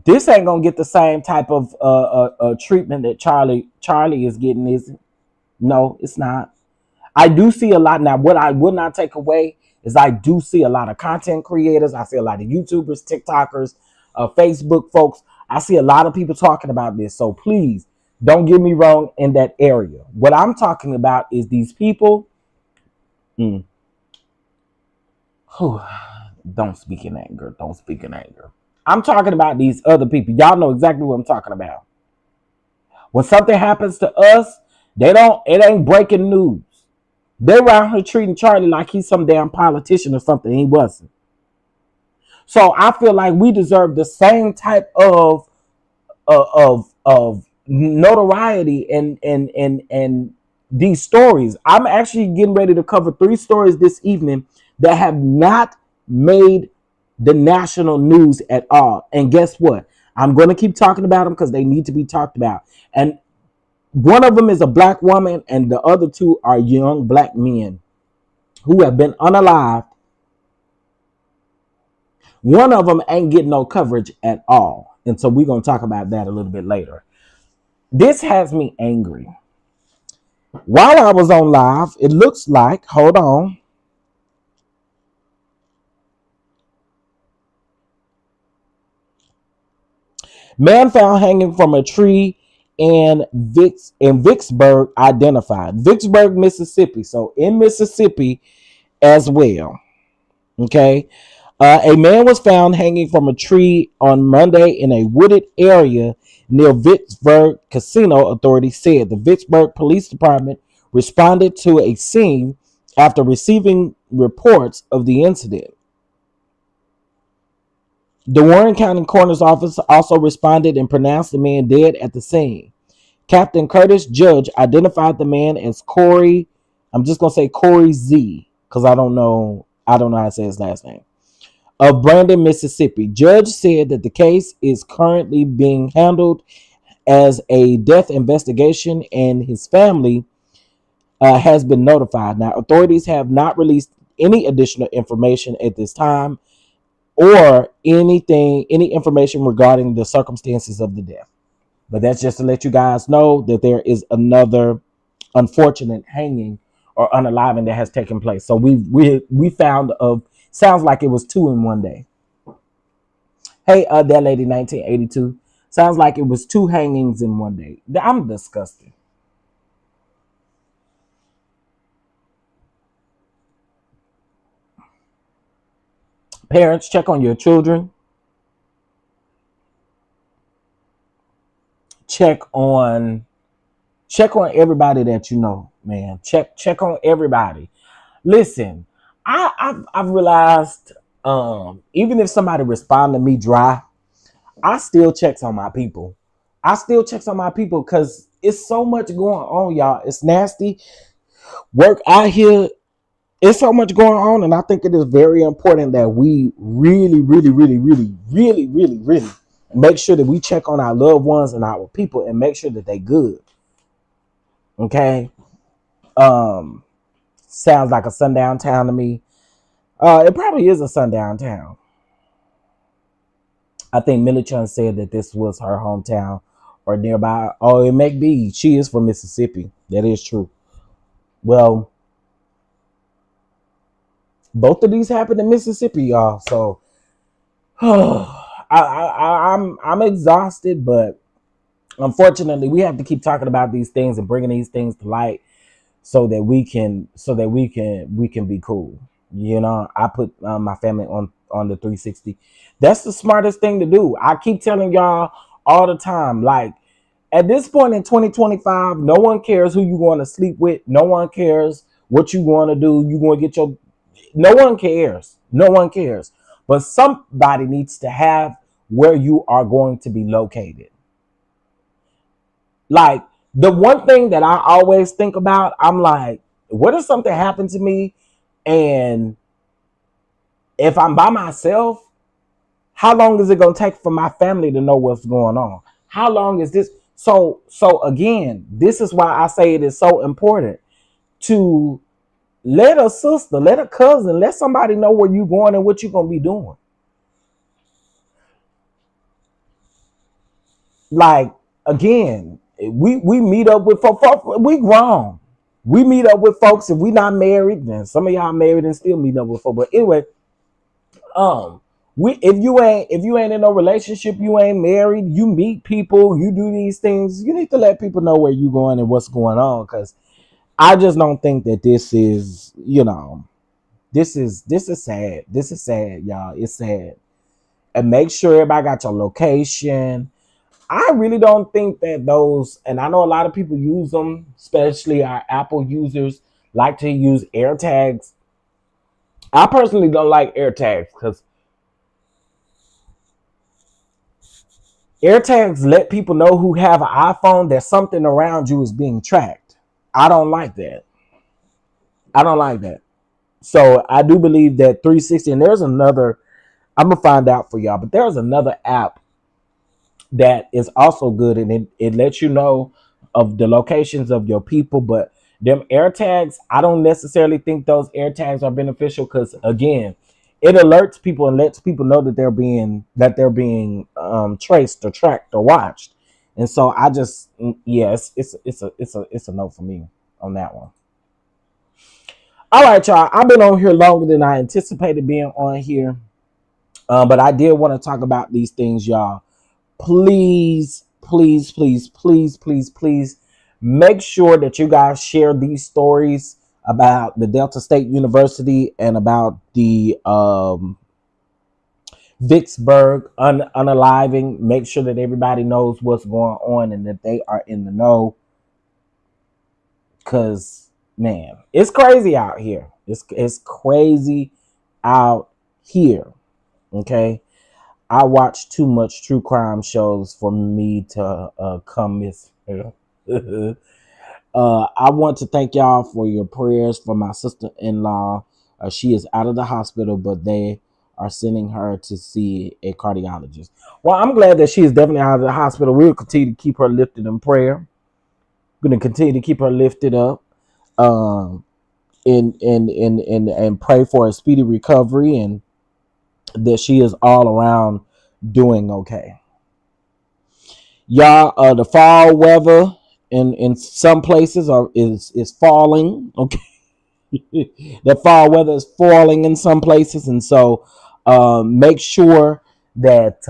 this ain't gonna get the same type of treatment that Charlie is getting, is it? No, it's not. I do see a lot now. What I would not take away is I do see a lot of content creators. I see a lot of YouTubers, TikTokers, Facebook folks. I see a lot of people talking about this. So please don't get me wrong in that area. What I'm talking about is these people. Don't speak in anger. I'm talking about these other people. Y'all know exactly what I'm talking about. When something happens to us, it ain't breaking news. They're around here treating Charlie like he's some damn politician or something. He wasn't. So I feel like we deserve the same type of notoriety and these stories. I'm actually getting ready to cover 3 stories this evening that have not made the national news at all. And guess what? I'm going to keep talking about them because they need to be talked about. And one of them is a black woman, and the other 2 are young black men who have been unalived. One of them ain't getting no coverage at all. And so we're going to talk about that a little bit later. This has me angry. While I was on live, it looks like, hold on. Man found hanging from a tree in Vicksburg identified. Vicksburg, Mississippi. So in Mississippi as well. Okay. A man was found hanging from a tree on Monday in a wooded area near Vicksburg Casino, authorities said. The Vicksburg Police Department responded to a scene after receiving reports of the incident. The Warren County Coroner's Office also responded and pronounced the man dead at the scene. Captain Curtis Judge identified the man as Corey. I'm just gonna say Corey Z because I don't know how to say his last name. Of Brandon, Mississippi. Judge said that the case is currently being handled as a death investigation and his family has been notified. Now, authorities have not released any additional information at this time or any information regarding the circumstances of the death. But that's just to let you guys know that there is another unfortunate hanging or unaliving that has taken place. So we found sounds like it was 2 in one day. Hey, that lady 1982. Sounds like it was 2 hangings in one day. I'm disgusted. Parents, check on your children. Check on everybody that you know, man. Check on everybody. Listen, I've realized even if somebody respond to me dry, I still checks on my people. Because it's so much going on, y'all. It's nasty work out here. It's so much going on, and I think it is very important that we really make sure that we check on our loved ones and our people and make sure that they good. Okay? Sounds like a sundown town to me. It probably is a sundown town. I think Millie Chun said that this was her hometown or nearby. Oh, it may be. She is from Mississippi. That is true. Well, both of these happened in Mississippi, y'all. So I'm exhausted, but unfortunately, we have to keep talking about these things and bringing these things to light so that we can be cool. You know, I put my family on the 360. That's the smartest thing to do. I keep telling y'all all the time, like at this point in 2025, no one cares who you going to sleep with. No one cares what you going to do. You going to get your. No one cares. No one cares. But somebody needs to have where you are going to be located. Like the one thing that I always think about, I'm like, what if something happened to me and if I'm by myself, how long is it going to take for my family to know what's going on? How long is this? So again, this is why I say it is so important to let a sister, let a cousin, let somebody know where you're going and what you're going to be doing. Like, again, we meet up with folks. We grown. We meet up with folks if we not married. Then some of y'all married and still meet up with folks. But anyway, if you ain't in no relationship, you ain't married, you meet people, you do these things, you need to let people know where you going and what's going on. Because I just don't think that this is, this is sad. This is sad, y'all. It's sad. And make sure everybody got your location. I really don't think that those, and I know a lot of people use them, especially our Apple users, like to use AirTags. I personally don't like AirTags because AirTags let people know who have an iPhone that something around you is being tracked. I don't like that. So I do believe that 360, and there's another, I'm going to find out for y'all, but there's another app that is also good, and it lets you know of the locations of your people. But them AirTags, I don't necessarily think those AirTags are beneficial because, again, it alerts people and lets people know that they're being traced or tracked or watched. And so I just, it's a no for me on that one. All right, y'all. I've been on here longer than I anticipated being on here, but I did want to talk about these things, y'all. Please make sure that you guys share these stories about the Delta State University and about the Vicksburg unaliving. Make sure that everybody knows what's going on and that they are in the know. Cause man, it's crazy out here. It's crazy out here. Okay. I watch too much true crime shows for me to come miss. I want to thank y'all for your prayers for my sister-in-law. She is out of the hospital, but they are sending her to see a cardiologist. Well, I'm glad that she is definitely out of the hospital. We'll continue to keep her lifted in prayer. We're going to continue to keep her lifted up, and pray for a speedy recovery and that she is all around doing okay. Y'all, the fall weather in some places is falling. Okay. The fall weather is falling in some places, and so make sure that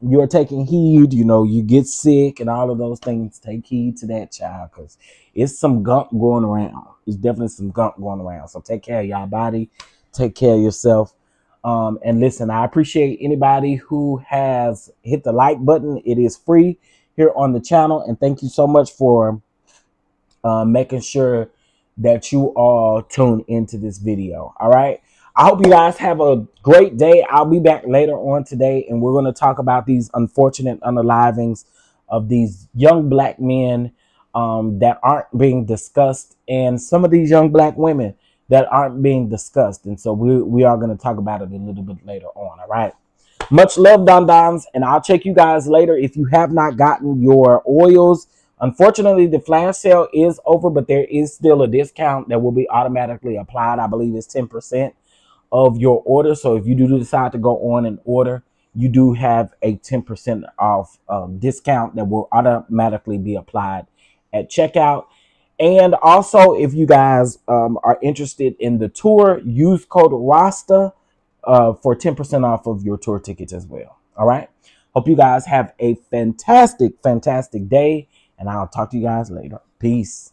you're taking heed. You know, you get sick and all of those things. Take heed to that, child, because it's some gunk going around. It's definitely some gunk going around. So take care of y'all body, take care of yourself, and listen. I appreciate anybody who has hit the like button. It is free here on the channel, and thank you so much for making sure that you all tune into this video. All right, I hope you guys have a great day. I'll be back later on today, and we're going to talk about these unfortunate unalivings of these young black men that aren't being discussed, and some of these young black women that aren't being discussed. And so we are going to talk about it a little bit later on. All right, much love, DonDons, and I'll check you guys later. If you have not gotten your oils, unfortunately, the flash sale is over, but there is still a discount that will be automatically applied. I believe it's 10% of your order. So if you do decide to go on and order, you do have a 10% off discount that will automatically be applied at checkout. And also, if you guys are interested in the tour, use code RASTA for 10% off of your tour tickets as well. All right. Hope you guys have a fantastic, fantastic day. And I'll talk to you guys later. Peace.